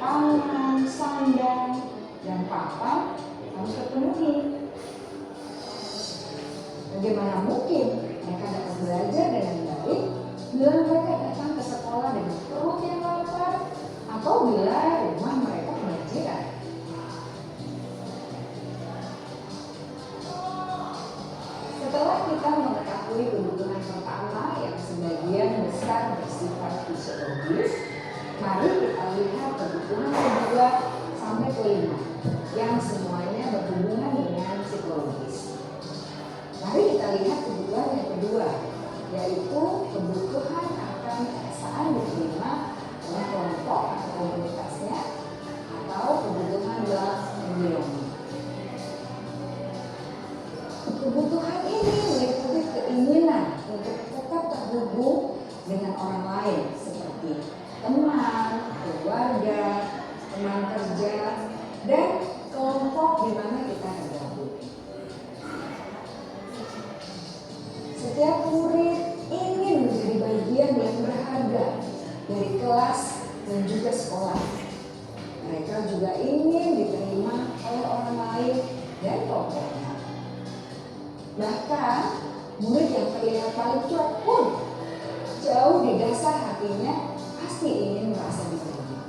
pangan, sandang, dan papan harus terpenuhi. Bagaimana mungkin mereka dapat belajar dengan baik bila mereka datang ke sekolah dengan perut yang lapar atau bila rumah mereka kebanjiran? Setelah kita mengetahui kebutuhan pertama yang sebagian besar bersifat fisiologis, mari kita lihat kebutuhan kedua sampai kelima yang semuanya berhubungan dengan psikologis. Mari kita lihat kebutuhan yang kedua, yaitu kebutuhan akan perasaan diterima oleh kelompok atau komunitasnya, atau kebutuhan love and belonging. Kebutuhan ini meliputi keinginan untuk tetap terhubung dengan orang lain seperti teman, keluarga, teman kerja, dan kelompok di mana kita tergabung. Setiap murid ingin menjadi bagian yang berharga dari kelas dan juga sekolah. Mereka juga ingin diterima oleh orang lain dan kelompoknya. Bahkan murid yang terlihat paling cuek pun jauh di dasar hatinya pasti ingin merasa diterima.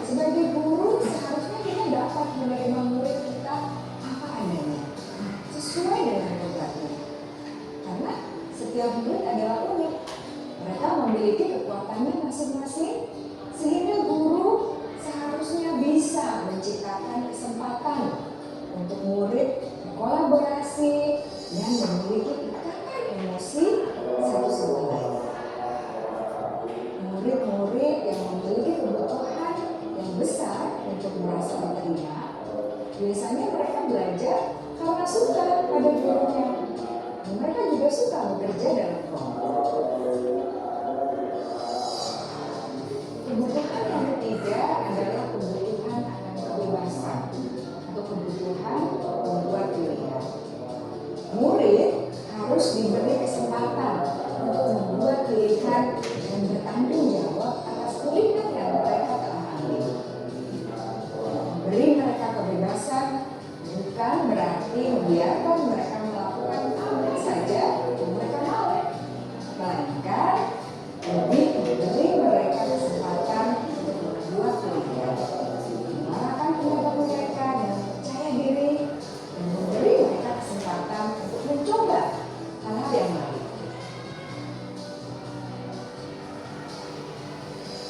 Sebagai guru, seharusnya kita dapat menerima murid kita apa adanya. sesuai dengan kodratnya. Karena setiap murid adalah unik. Mereka memiliki kekuatannya masing-masing, sehingga guru seharusnya bisa menciptakan kesempatan untuk murid berkolaborasi dan memiliki ikatan emosi satu sama lain. Murid-murid yang memiliki kebutuhan yang besar untuk merasa diterima, biasanya mereka belajar karena suka pada gurunya. Dan mereka juga suka bekerja dalam kelompok. Kebutuhan yang ketiga adalah kebutuhan akan kebebasan atau kebutuhan membuat pilihan. Murid harus diberi kesempatan untuk membuat pilihan dan bertanggung jawab atas pilihan yang mereka telah ambil. Beri mereka kebebasan bukan berarti membiarkan mereka melakukan apa saja yang mereka mau, melainkan lebih memberi mereka kesempatan untuk membuat pilihan, mengarahkan pendapat mereka dan percaya diri, dan memberi mereka kesempatan untuk mencoba hal-hal yang baru.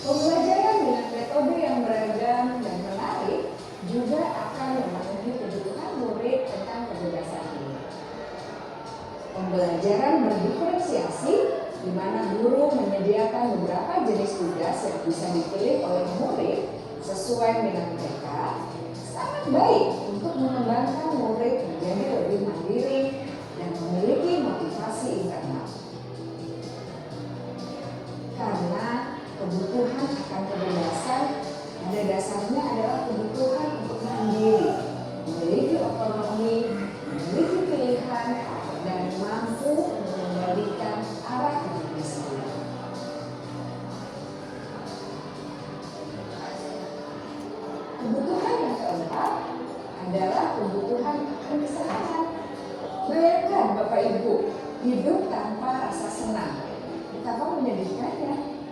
Pembelajaran dengan metode yang beragam dan menarik juga akan memenuhi kebutuhan murid tentang kebebasan ini. Pembelajaran berdiferensiasi di mana guru menyediakan beberapa jenis tugas yang bisa dipilih oleh murid sesuai minat mereka, sangat baik untuk mengembangkan murid menjadi lebih mandiri dan memiliki motivasi internal. Karena kebutuhan akan kebebasan pada dasarnya adalah kebutuhan untuk mandiri, memiliki otonomi, memiliki pilihan, dan mampu mengembalikan arah hidupnya sendiri. Kebutuhan yang keempat adalah kebutuhan akan kesenangan. Bayangkan Bapak Ibu, hidup tanpa rasa senang, betapa menyedihkannya.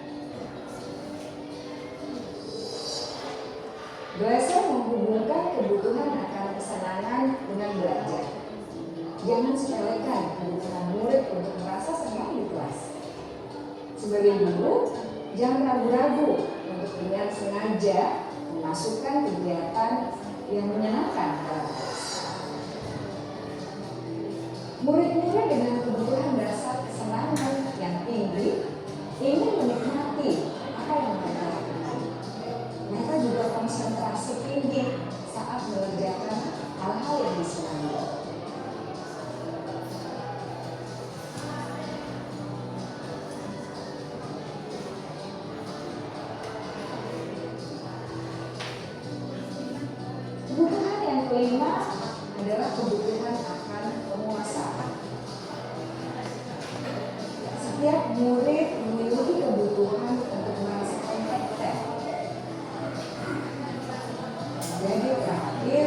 Belajar menghubungkan kebutuhan akan kesenangan dengan belajar. Jangan sepelekan kebutuhan murid untuk merasa senang di kelas. Sebagai guru, jangan ragu-ragu untuk dengan sengaja memasukkan kegiatan yang menyenangkan dalam kelas. Murid-murid dengan kebutuhan dasar kesenangan yang tinggi ingin menikmati apa yang mereka lakukan. Mereka juga konsentrasi tinggi saat mengerjakan hal-hal yang disenangi. Kebutuhan yang kelima adalah kebutuhan akan penguasaan. Setiap murid memiliki kebutuhan untuk merasa kompeten, jadi terakhir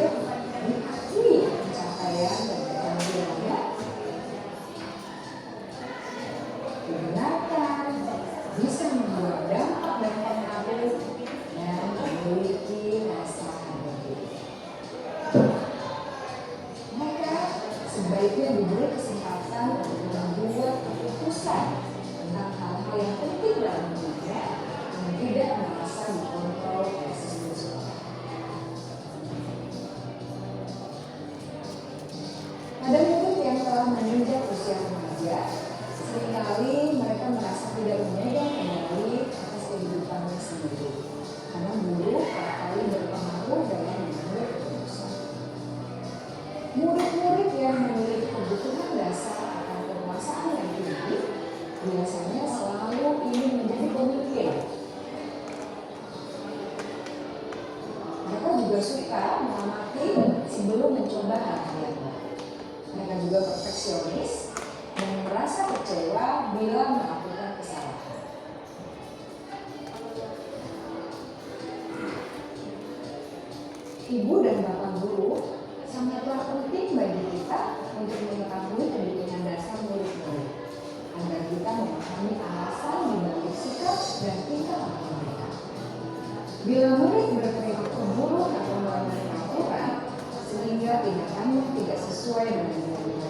diakui pencapaian dan keterampilannya, dibenarkan, bisa membuat dampak dan pengaruh, dan memiliki rasa harga diri. Mereka sebaiknya diberi kesempatan untuk membuat keputusan tentang hal-hal yang penting dalam hidupnya dan tidak merasa dikontrol oleh sistem sekolah. Pada murid yang telah menginjak usia remaja, seringkali mereka merasa tidak memegang kendali atas kehidupannya sendiri, karena guru kerap-kali berpengaruh dalam mengambil keputusan. Murid-murid yang memiliki kebutuhan dasar akan penguasaan yang tinggi biasanya selalu ingin menjadi pemimpin. Mereka juga suka mengamati sebelum mencoba hal-hal yang baru. Mereka juga perfeksionis dan merasa kecewa bila melakukan kesalahan. Ibu dan Bapak guru sangatlah penting bagi kita untuk mengetahui kebutuhan dasar murid-murid, agar kita memahami alasan dibalik sikap dan tingkah laku mereka. Bila murid berperilaku buruk atau melanggar aturan sehingga tindakannya tidak sesuai dengan nilai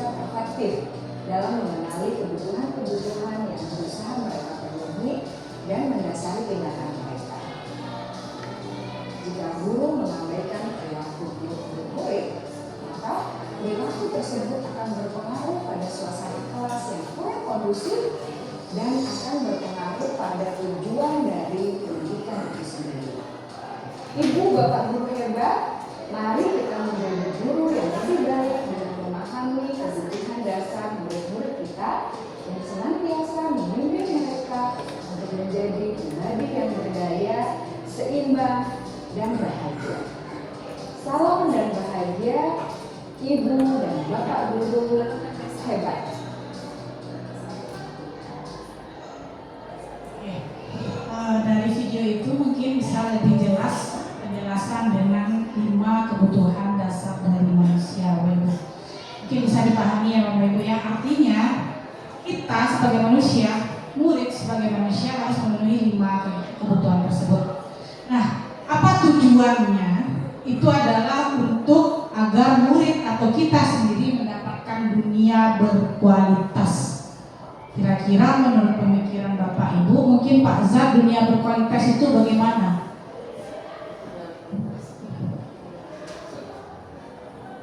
bersikap efektif dalam mengenali kebutuhan-kebutuhan yang berusaha mereka penuhi dan mendasari tindakan mereka. Jika guru mengabaikan perilaku murid, maka perilaku tersebut akan berpengaruh pada suasana kelas yang kurang kondusif dan akan berpengaruh pada tujuan dari pendidikan itu sendiri. Ibu, bapak guru hebat, mari kita menjadi guru yang lebih baik dengan memahami kebutuhan dasar murid-murid kita dan senantiasa membimbing mereka untuk menjadi pribadi yang berdaya, seimbang, dan bahagia. Salam dan bahagia, Ibu dan Bapak guru hebat. Dari video itu mungkin bisa lebih jelas penjelasan dengan 5 kebutuhan dasar dari manusia, Bapak Ibu. Mungkin bisa dipahami ya Bapak Ibu, yang artinya kita sebagai manusia, murid sebagai manusia harus memenuhi 5 kebutuhan tersebut. Nah, apa tujuannya? Itu adalah untuk agar murid atau kita sendiri mendapatkan dunia berkualitas. Kira-kira menurut pemikiran Bapak Ibu, mungkin Pak Zat, dunia berkualitas itu bagaimana?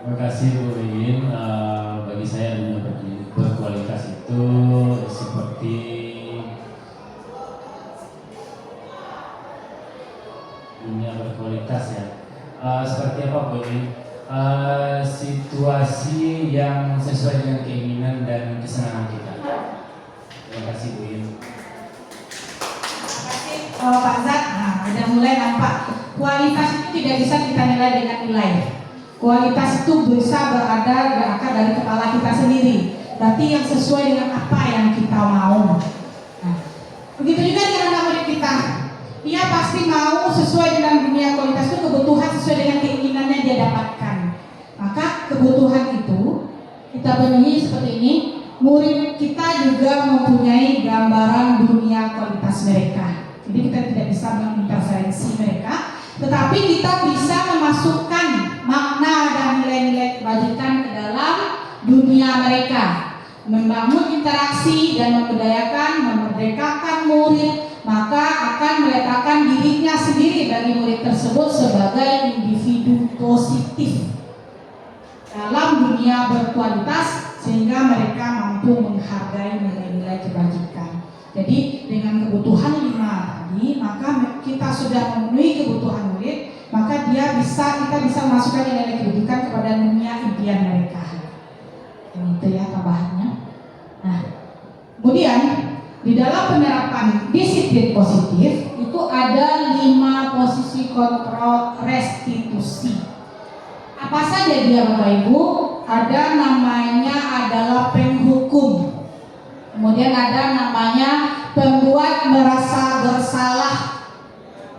Terima kasih Bu Rin. Bagi saya dunia berkualitas itu seperti dunia berkualitas ya. Seperti apa Bu Rin? Situasi yang sesuai dengan keinginan dan kesenangan kita. Terima kasih Bu Rin. Terima kasih Pak Zat. Nah, udah mulai nampak kualitas itu tidak bisa kita nilai dengan nilai. Kualitas itu bisa berangkat dari kepala kita sendiri. Berarti yang sesuai dengan apa yang kita mau. Nah, begitu juga dengan anak murid kita. Dia pasti mau sesuai dengan dunia kualitas itu, kebutuhan sesuai dengan keinginannya dia dapatkan. Maka kebutuhan itu kita penuhi seperti ini. Murid kita juga mempunyai gambaran dunia kualitas mereka. Jadi kita tidak bisa menginterferensi mereka, tetapi kita bisa memasukkan makna dan nilai-nilai kebajikan ke dalam dunia mereka, membangun interaksi dan memberdayakan, memerdekakan murid, maka akan meletakkan dirinya sendiri bagi murid tersebut sebagai individu positif dalam dunia berkualitas, sehingga mereka mampu menghargai nilai-nilai kebajikan. Jadi dengan kebutuhan 5 tadi, maka kita sudah memenuhi kebutuhan murid, maka kita bisa masukkan nilai kebajikan kepada dunia impian mereka. Dan itu ya tambahannya. Nah, kemudian di dalam penerapan disiplin positif itu ada 5 posisi kontrol restitusi. Apa saja dia Bapak Ibu? Ada namanya adalah penghukum. Kemudian ada namanya pembuat merasa bersalah.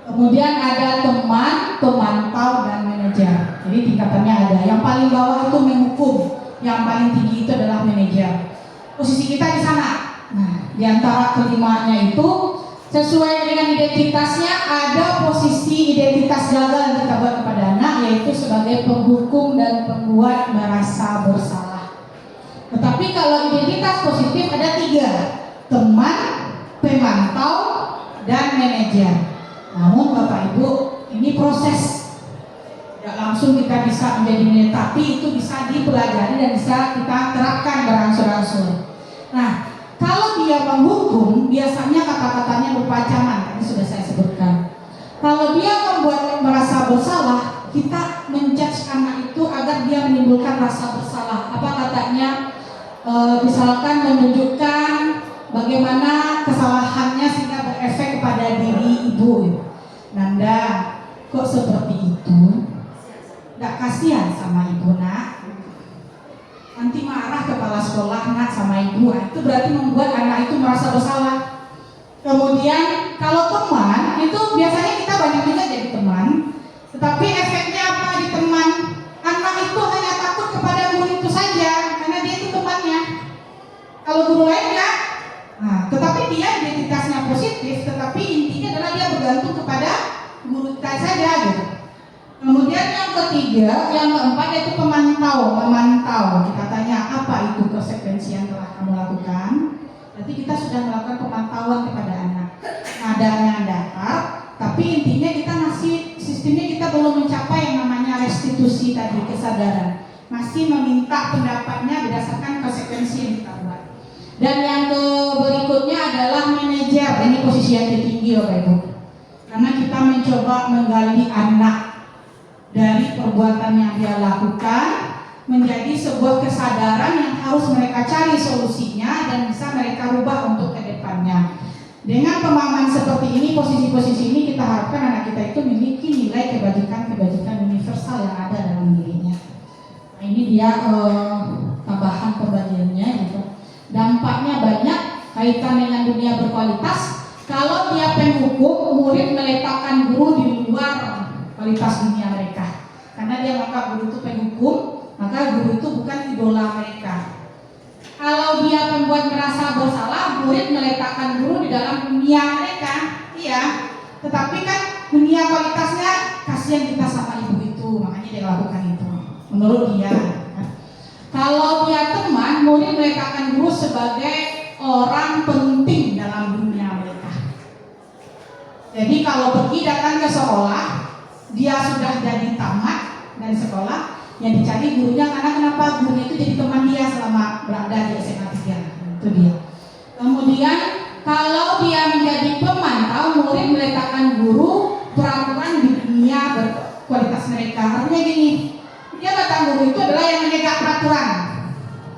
Kemudian ada teman, pemantau, dan manajer. Jadi tingkatannya ada. Yang paling bawah itu menghukum, yang paling tinggi itu adalah manajer. Posisi kita di sana. Nah, di antara kelimanya itu sesuai dengan identitasnya ada posisi identitas gagal yang kita buat kepada anak, yaitu sebagai penghukum dan pembuat merasa bersalah. Tetapi kalau identitas positif ada 3, teman, pemantau, dan manajer. Namun Bapak Ibu, ini proses, tidak langsung kita bisa menjadi manajer, tapi itu bisa dipelajari dan bisa kita terapkan berangsur-angsur. Nah, kalau dia menghukum, biasanya kata-katanya berupa ancaman, tadi sudah saya sebutkan. Kalau dia membuat merasa bersalah, kita menjudge anak itu agar dia menimbulkan rasa bersalah. Apa katanya? Misalkan menunjukkan bagaimana kesalahannya sehingga berefek kepada diri ibu. Nanda, kok seperti itu? Gak kasihan sama ibu nak? Nanti marah kepala sekolah nak sama ibu. Itu berarti membuat anak itu merasa bersalah. Kemudian kalau teman itu biasanya kita banyak juga jadi teman, tetapi efeknya apa di teman? Anak itu hanya takut kepada guru itu saja karena dia itu temannya. Kalau guru lain enggak. Nah, tetapi dia identitasnya positif, tetapi intinya adalah dia bergantung kepada guru kita saja gitu. Kemudian yang ketiga, yang keempat yaitu pemantau. Kita tanya apa itu kamu lakukan, berarti kita sudah melakukan pemantauan kepada anak. Adanya datar, tapi intinya kita masih sistemnya kita belum mencapai yang namanya restitusi tadi, kesadaran. Masih meminta pendapatnya berdasarkan konsekuensi yang kita buat. Dan yang berikutnya adalah manajer, ini posisi yang tertinggi Bapak Ibu. Karena kita mencoba menggali anak dari perbuatan yang dia lakukan menjadi sebuah kesadaran yang harus mereka cari solusinya dan bisa mereka rubah untuk ke depannya. Dengan pemahaman seperti ini, posisi-posisi ini kita harapkan anak kita itu memiliki nilai kebajikan universal yang ada dalam dirinya. Nah, ini dia tambahan pembagiannya gitu. Dampaknya banyak kaitan dengan dunia berkualitas. Kalau dia penghukum, murid meletakkan guru di luar kualitas dunia mereka. Karena dia menganggap guru itu penghukum, maka guru itu bukan idola mereka. Kalau dia membuat merasa bersalah, murid meletakkan guru di dalam dunia mereka. Iya, tetapi kan dunia kualitasnya kasihan kita sama ibu itu, makanya dia lakukan itu. Menurut dia. Kalau dia teman, murid meletakkan guru sebagai orang penting dalam dunia mereka. Jadi kalau pergi datang ke sekolah, dia sudah jadi tamat dari sekolah, yang dicari gurunya karena kenapa? Gurunya itu jadi teman dia selama berada di SMA 3. Itu dia. Kemudian kalau dia menjadi pemantau, murid meletakkan guru peraturan di dunia berkualitas mereka. Artinya gini, dia datang guru itu adalah yang menegak peraturan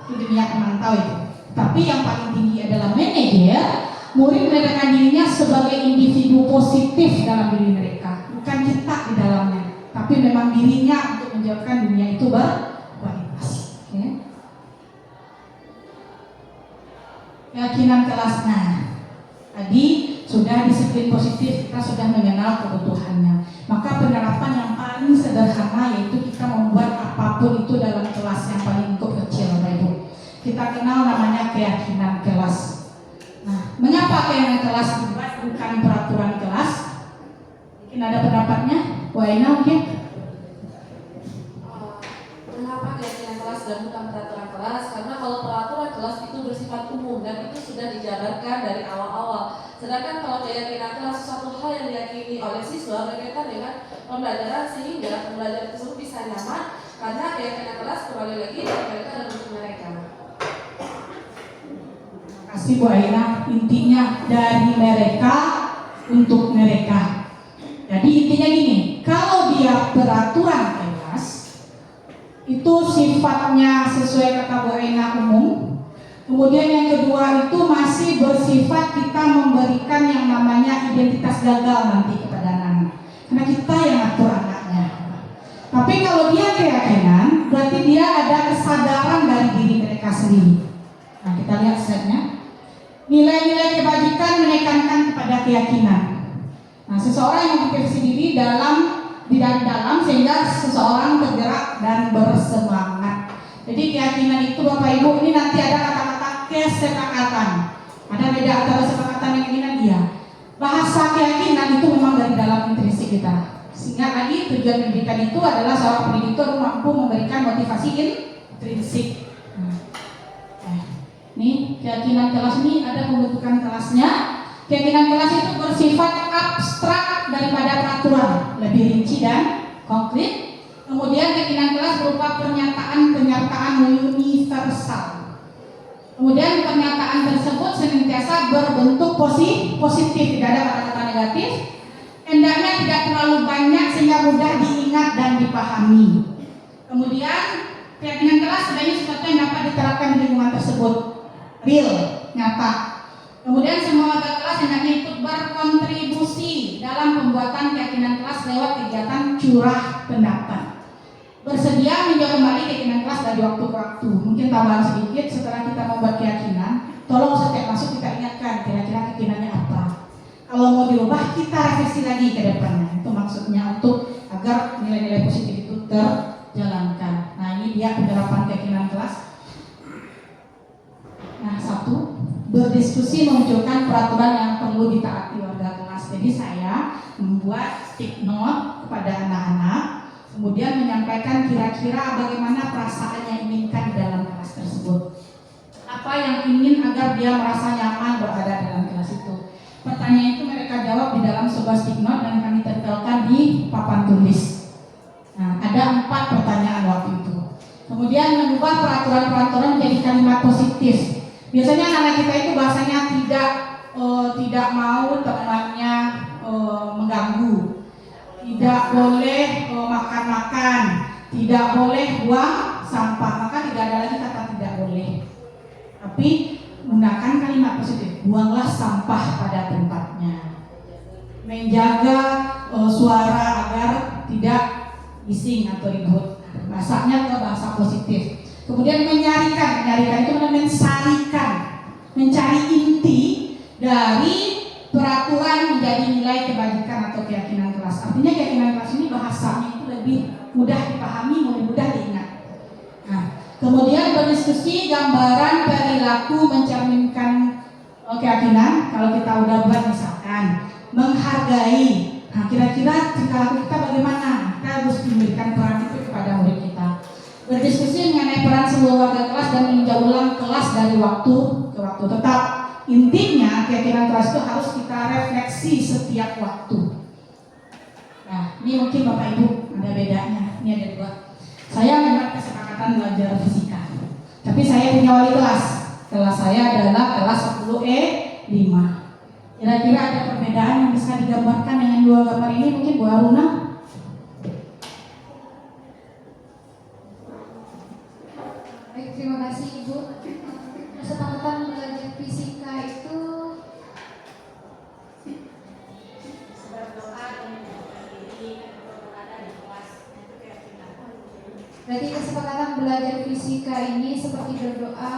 di dunia pemantau itu. Tapi yang paling tinggi adalah manajer. Murid meletakkan dirinya sebagai individu positif dalam diri mereka, bukan kita di dalamnya, tapi memang dirinya untuk menjadikan dunia itu berkualitas. Okay. Keyakinan kelasnya tadi sudah disiplin positif, kita sudah mengenal kebutuhannya. Maka penerapan yang paling sederhana yaitu kita membuat apapun itu dalam kelas yang paling kecil, Bapak Ibu. Kita kenal namanya keyakinan kelas. Nah, mengapa keyakinan kelas dibuat bukan peraturan kelas? Mungkin ada pendapatnya, Bu Aina mungkin? Mengapa keyakinan kelas dan bukan peraturan kelas? Karena kalau peraturan kelas itu bersifat umum dan itu sudah dijabarkan dari awal-awal. Sedangkan kalau keyakinan kelas suatu hal yang diyakini oleh siswa berkaitan dengan pembelajaran sehingga pembelajaran tersebut bisa nyaman karena keyakinan kelas kembali lagi berkaitan dengan untuk mereka. Kasih Bu Aina, intinya dari mereka untuk mereka. Jadi intinya gini, kalau dia peraturan kelas itu sifatnya sesuai kata Bu Aina umum. Kemudian yang kedua itu masih bersifat kita memberikan yang namanya identitas gagal nanti kepada anak-anak. Karena kita yang atur anaknya. Tapi kalau dia keyakinan, berarti dia ada kesadaran dari diri mereka sendiri. Nah, kita lihat slide-nya. Nilai-nilai kebajikan menekankan kepada keyakinan. Nah, seseorang yang mempercayai diri di dalam sehingga seseorang bergerak dan bersemangat. Jadi keyakinan itu Bapak Ibu, ini nanti ada kata-kata kesepakatan. Ada beda antara kesepakatan dan keinginan dia. Bahasa keyakinan itu memang dari dalam intrinsik kita. Sehingga lagi tujuan pendidikan itu adalah seorang pendidik itu mampu memberikan motivasi intrinsik. Nih, keyakinan kelas ini ada pembentukan kelasnya. Keyakinan kelas itu bersifat abstrak daripada peraturan, lebih rinci dan konkret. Kemudian keyakinan kelas berupa pernyataan universal. Kemudian pernyataan tersebut senantiasa berbentuk positif, tidak ada kata-kata negatif. Hendaknya tidak terlalu banyak sehingga mudah diingat dan dipahami. Kemudian keyakinan kelas sebenarnya sesuatu yang dapat diterapkan di lingkungan tersebut. Real, nyata. Kemudian semua warga kelas hendaknya ikut berkontribusi dalam pembuatan keyakinan kelas lewat kegiatan curah pendapat. Bersedia meninjau kembali keyakinan kelas dari waktu ke waktu. Mungkin tambahan sedikit setelah kita membuat keyakinan, tolong setiap masuk kita ingatkan kira-kira keyakinannya apa. Kalau mau dirubah kita revisi lagi ke depannya. Itu maksudnya untuk agar nilai-nilai positif itu terjalankan. Nah, ini dia penerapan keyakinan kelas. Nah, satu, berdiskusi memunculkan peraturan yang perlu ditaati warga kelas. Jadi saya membuat stick note kepada anak-anak, kemudian menyampaikan kira-kira bagaimana perasaan yang inginkan di dalam kelas tersebut. Apa yang agar dia merasa nyaman berada dalam kelas itu. Pertanyaan itu mereka jawab di dalam sebuah stick note dan kami tempelkan di papan tulis. Nah, ada 4 pertanyaan waktu itu. Kemudian mengubah peraturan-peraturan menjadi kalimat positif. Biasanya anak-anak kita itu bahasanya tidak mau temannya mengganggu, tidak boleh makan-makan, tidak boleh buang sampah. Maka tidak ada lagi kata tidak boleh, tapi gunakan kalimat positif. Buanglah sampah pada tempatnya, menjaga suara agar tidak bising atau ribut. Bahasanya ke bahasa positif. Kemudian menyarikan itu mensarikan, mencari inti dari peraturan menjadi nilai kebajikan atau keyakinan kelas. Artinya keyakinan kelas ini bahasanya itu lebih mudah dipahami, lebih mudah diingat. Nah, kemudian berdiskusi gambaran perilaku mencerminkan keyakinan. Kalau kita udah buat misalkan menghargai, nah kira-kira tingkah laku kita bagaimana? Kita harus memberikan peran itu kepada murid kita. Berdiskusi mengenai peran seluruh warga kelas dan meninjau ulang kelas dari waktu ke waktu. Tetap intinya keyakinan kelas itu harus kita refleksi setiap waktu. Nah, ini mungkin Bapak Ibu ada bedanya. Ini ada 2. Saya memang kesepakatan belajar fisika, tapi saya punya wali kelas. Kelas saya adalah kelas 10E5. Kira-kira ada perbedaan yang bisa digambarkan dengan 2 gambar ini? Mungkin Bu Aruna. Baik, terima kasih Ibu. Kesepakatan belajar fisika itu berarti kesepakatan belajar fisika ini seperti berdoa,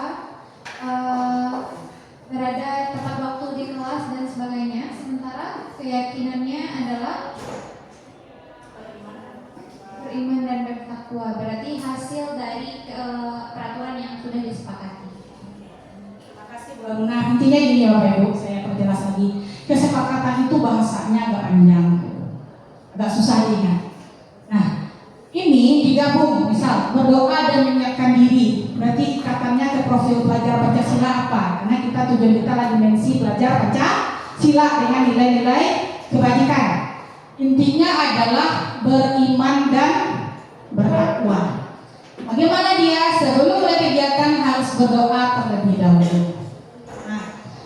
berada tepat waktu di kelas dan sebagainya. Sementara keyakinannya adalah beriman dan bertakwa. Berarti hasil dari peraturan yang sudah disepakati. Terima kasih Bu Aruna. Intinya ini ya Bapak Ibu, saya perjelas lagi. Kesepakatan itu bahasanya agak panjang, agak susah diingat. Nah, ini digabung, misal berdoa dan menyiapkan diri. Berarti ikatannya ke profil pelajar Pancasila apa? Karena kita tujuan kita adalah dimensi pelajar Pancasila dengan nilai-nilai kebajikan. Intinya adalah beriman dan bertakwa. Bagaimana dia? Sebelum mulai kegiatan harus berdoa terlebih dahulu. Nah,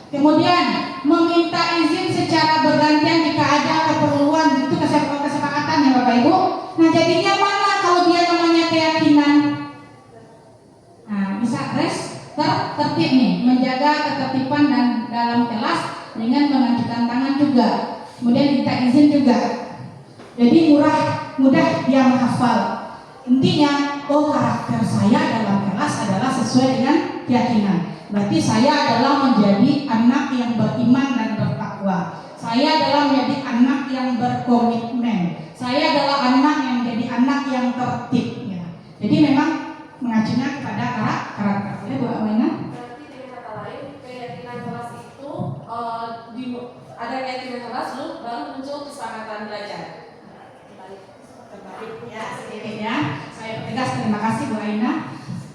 kemudian meminta izin secara bergantian jika ada keperluan. Itu kesepakatan ya Bapak Ibu. Nah, jadinya mana kalau dia namanya keyakinan? Nah, bisa tertib nih, menjaga ketertiban dan dalam kelas dengan mengajukan tangan juga. Kemudian minta izin juga. Jadi mudah dia menghafal. Intinya, karakter saya dalam kelas adalah sesuai dengan keyakinan. Berarti saya adalah menjadi anak yang beriman dan bertakwa. Saya adalah menjadi anak yang berkomitmen. Saya adalah anak yang menjadi anak yang tertib. Ya. Jadi memang mengacunya kepada karakter. Ya, Bu Awena. Berarti dengan kata lain, keyakinan kelas itu ada keyakinan kelas dulu baru muncul kesepakatan belajar. Terbalik ya, sedikit ya. Saya tegas, terima kasih Bu Aina.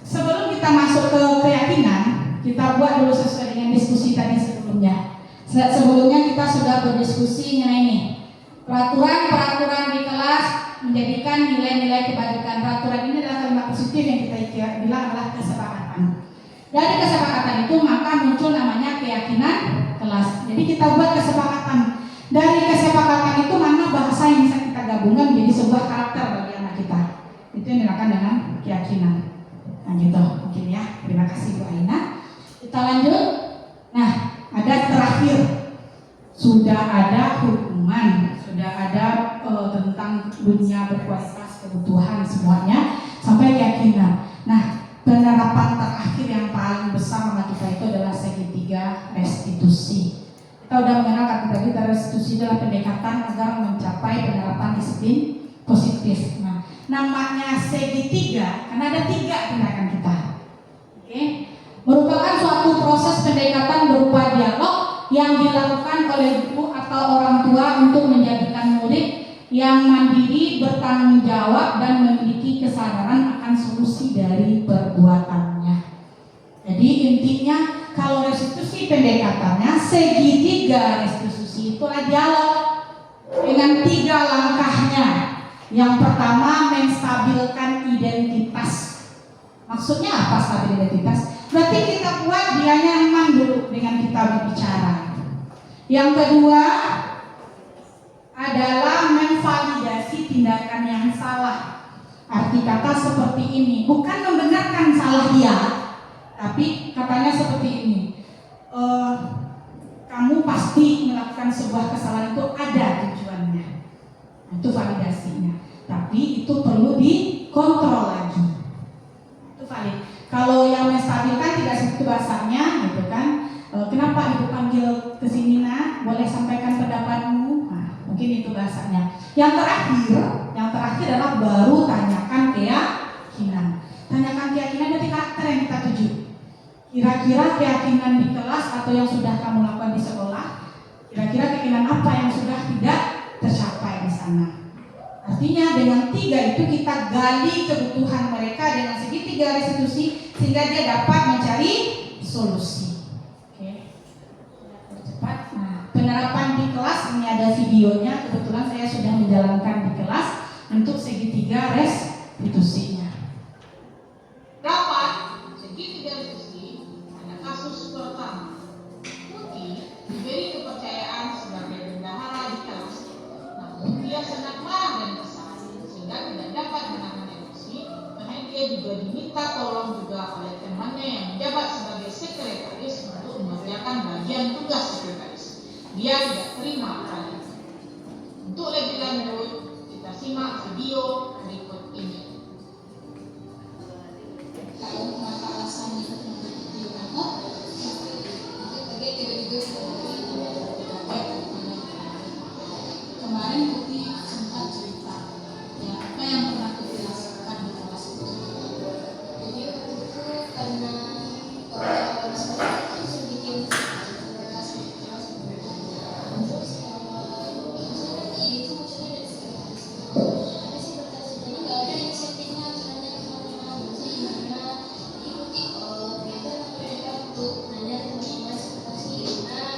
Sebelum kita masuk ke keyakinan, kita buat dulu sesuai dengan diskusi tadi sebelumnya. Sebelumnya kita sudah berdiskusi mengenai ini. Peraturan di kelas menjadikan nilai-nilai kebajikan. Peraturan ini adalah kalimat positif yang kita bilang adalah kesepakatan. Dari kesepakatan itu maka muncul namanya keyakinan kelas. Jadi kita buat kesepakatan. Dari kesepakatan itu mana bahasa yang bisa kita gabungkan menjadi sebuah karakter bagi anak kita. Itu yang dinamakan dengan keyakinan. Nah gitu mungkin ya. Terima kasih Bu Aina. Kita lanjut. Nah, ada terakhir. Sudah ada hukuman, sudah ada tentang dunia berkualitas, kebutuhan semuanya sampai keyakinan. Nah, penerapan terakhir yang paling besar sama kita itu adalah segitiga restitusi. Kita sudah mengenal kata tadi, restitusi adalah pendekatan agar mencapai penerapan disiplin positif. Nah, namanya segitiga karena ada 3 tindakan kita. Oke, merupakan suatu proses pendekatan berupa dialog yang dilakukan oleh guru atau orang tua untuk menjadikan murid yang mandiri, bertanggung jawab dan memiliki kesadaran akan solusi dari perbuatannya. Jadi intinya kalau restitusi restitusi pendekatannya segitiga restitusi itulah dialog dengan 3 langkahnya. Yang pertama, menstabilkan identitas. Maksudnya apa stabil identitas? Berarti kita buat dia nyaman dulu dengan kita berbicara. Yang kedua adalah memvalidasi tindakan yang salah. Arti kata seperti ini, bukan membenarkan salah dia, tapi katanya seperti ini, kamu pasti melakukan sebuah kesalahan itu ada tujuannya. Itu validasinya. Tapi itu perlu dikontrol lagi. Itu valid. Kalau yang menstabilkan tidak seperti bahasanya, gitu kan? Kenapa ibu panggil ke sini nak? Boleh sampaikan pendapatmu? Nah, mungkin itu bahasanya. Yang terakhir adalah baru tanyakan keyakinan. Tanyakan keyakinan berarti karakter yang kita tuju. Kira-kira keyakinan di kelas atau yang sudah kamu lakukan di sekolah, kira-kira keyakinan apa yang sudah tidak tercapai di sana? Artinya dengan 3 itu kita gali kebutuhan mereka dengan segitiga restitusi sehingga dia dapat mencari solusi. Oke. Percepat. Nah, penerapan di kelas ini ada videonya. Kebetulan saya sudah menjalankan di kelas untuk segitiga restitusinya. Dapat segitiga restitusi pada kasus pertama. Putih diberi kepercayaan sebagai bendahara di kelas. Namun dia sangat marah dan kesal sehingga tidak dapat menahan emosi karena dia juga diminta tolong juga oleh temannya yang menjabat sebagai sekretaris untuk mengerjakan bagian tugas sekretaris. Dia tidak terima hal itu. Untuk lebih lanjut, kita simak video berikut ini. Kenapa alasannya kemarin Putih sempat cerita ya apa yang pernah Putih rasakan di kelas itu. Jadi waktu itu karena awal sekolah aku sudah bikin kelas terus ide itu munculnya dari sekretaris. Ada sih bertanya nggak ada inisiatifnya nanya kemana-mana maksudnya gimana ikuti ternyata mereka untuk nanya teman-teman sekretaris gimana.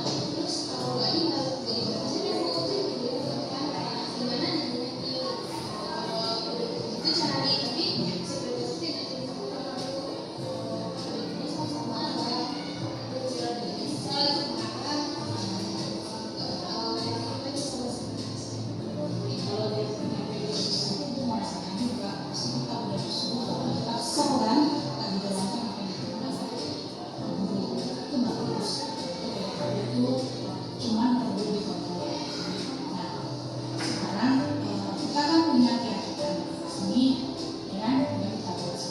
Terus kalau nggak tinggal dari maksudnya mau tuh gimana nanya itu cari tapi sekretaris itu tidak sama Kalau dari restitusi itu merasakan juga pasti kita udah disuruh kita kesel kan nggak dijalankan apa yang kita guru itu bagus itu cuman perlu dikontrol. Nah sekarang kita kan punya keyakinan ini ya kan udah kita bahas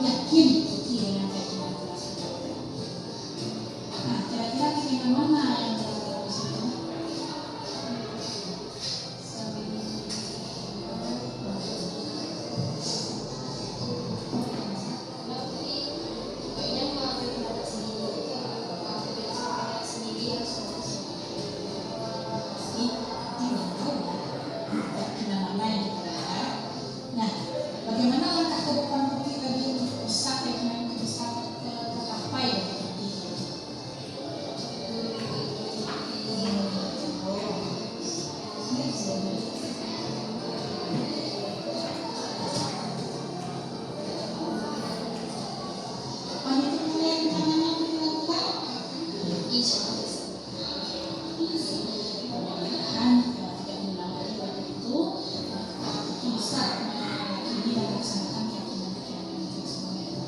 yakin Putih dengan keyakinan kelas itu. Nah kira-kira keyakinan mana yang terlalu situ? Nah, bagaimana langkah ke depan Putih tadi untuk bisa keyakinan itu bisa tercapai ya Putih? Apa itu yang rencananya Putih lakukan? Mudah-mudahan tidak diulang lagi waktu itu Putih bisa meyakini dan melaksanakan keyakinan-keyakinan itu semuanya.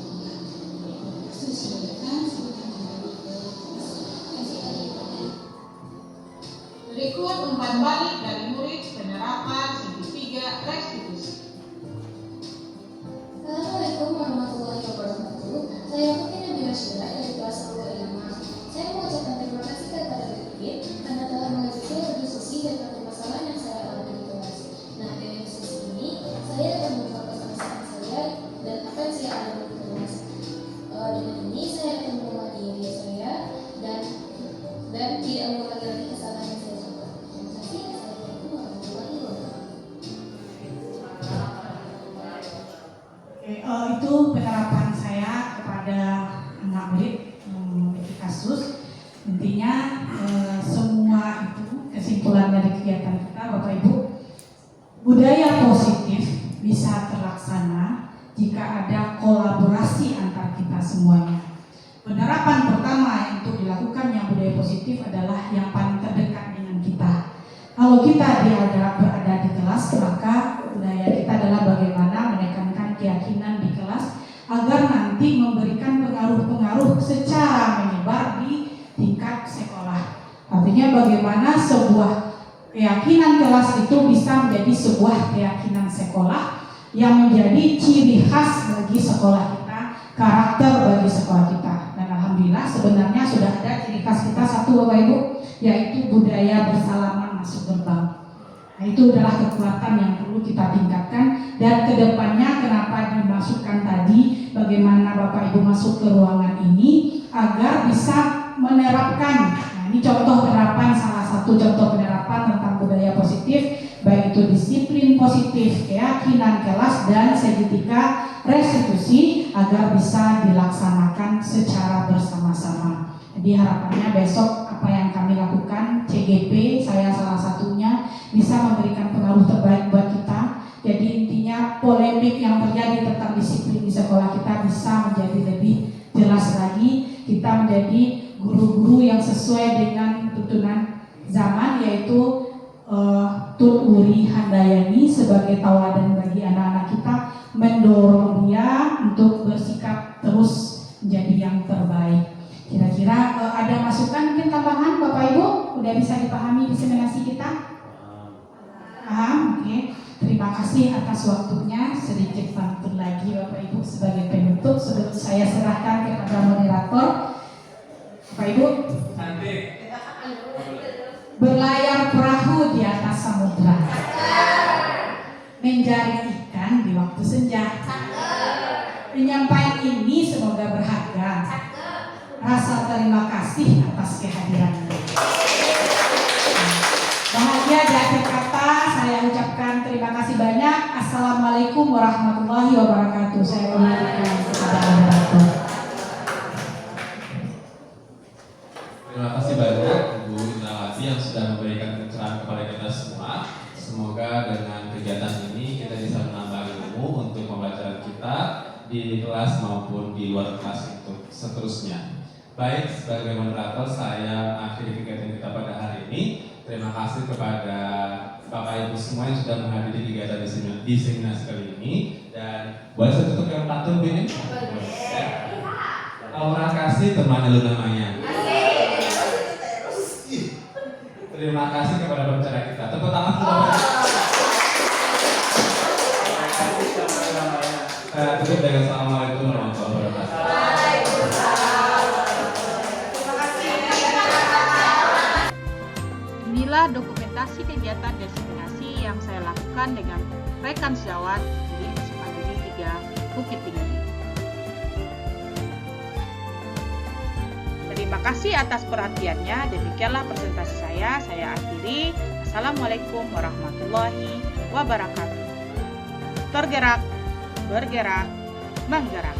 Itu silakan sebutkan kembali ke Berikut umpan balik dari murid penerapan segitiga restitusi. Assalamualaikum warahmatullahi wabarakatuh. Saya Putih Nabila Syura dari kelas 10 Saya mengucapkan terima kasih kepada Putih karena telah mengajak berdiskusi dan permasalahan yang saya alami di kelas. Nah, dari diskusi ini saya akan mengungkapkan perasaan saya dan apa yang saya alami di kelas. Dengan ini saya akan menguat diri saya dan tidak mengulangi lagi kesalahan yang saya lakukan. Terima kasih. positif adalah yang paling terdekat dengan kita. Kalau kita berada di kelas, maka budaya kita adalah bagaimana menekankan keyakinan di kelas agar nanti memberikan pengaruh-pengaruh secara menyebar di tingkat sekolah. Artinya bagaimana sebuah keyakinan kelas itu bisa menjadi sebuah keyakinan sekolah yang menjadi ciri khas bagi sekolah kita, karakter bagi sekolah kita. Dan alhamdulillah sebenarnya sudah ada ciri khas kita satu Bapak Ibu, yaitu budaya bersalaman masuk gerbang. Nah, itu adalah kekuatan yang perlu kita tingkatkan, dan kedepannya kenapa dimasukkan tadi bagaimana Bapak Ibu masuk ke ruangan ini agar bisa menerapkan. Nah, ini contoh penerapan, salah satu contoh penerapan tentang budaya positif, baik itu disiplin positif, keyakinan kelas, dan segitiga restitusi agar bisa dilaksanakan secara bersama-sama. Jadi harapannya besok apa yang kami lakukan, CGP, saya salah satunya, bisa memberikan pengaruh terbaik buat kita. Jadi intinya polemik yang terjadi tentang disiplin di sekolah kita bisa menjadi lebih jelas lagi. Kita menjadi guru-guru yang sesuai dengan tuntunan zaman, yaitu Tun Uri Handayani sebagai tauladan bagi anak-anak kita, mendorong dia untuk bersikap terus menjadi yang terbaik. Kira-kira ada masukan mungkin tambahan Bapak Ibu? Udah bisa dipahami diseminasi kita? Paham? Oke. Terima kasih atas waktunya. Sedikit pantun lagi Bapak Ibu sebagai penutup sebelum saya serahkan kepada moderator. Bapak Ibu, berlayar perahu di atas samudra, menjaring ikan di waktu senja. Penyampaian ini semoga berharga. Rasa terima kasih atas kehadirannya. Bahagia di akhir kata saya ucapkan terima kasih banyak. Assalamualaikum warahmatullahi wabarakatuh. Saya kembalikan kepada moderator. Terima kasih banyak Ibu Indrawati yang sudah memberikan pencerahan kepada kita semua. Semoga dengan kegiatan ini kita bisa menambah ilmu untuk pembelajaran kita di kelas maupun di luar kelas untuk seterusnya. Baik, sebagai moderator saya akhiri kegiatan kita pada hari ini. Terima kasih kepada Bapak Ibu semua yang sudah menghadiri kegiatan diseminasi kali ini. Dan boleh saya tutup yang pantun ini? Orang kasih teman lu namanya. Terima kasih kepada pembicara kita. Tepuk tangan untuk saya tutup dengan assalamualaikum warahmatullahi wabarakatuh. Inilah dokumentasi kegiatan diseminasi yang saya lakukan dengan rekan sejawat di SMA Negeri 3 Bukit Tinggi. Terima kasih atas perhatiannya. Demikianlah presentasi saya. Saya akhiri. Assalamualaikum warahmatullahi wabarakatuh. Tergerak, bergerak, menggerak.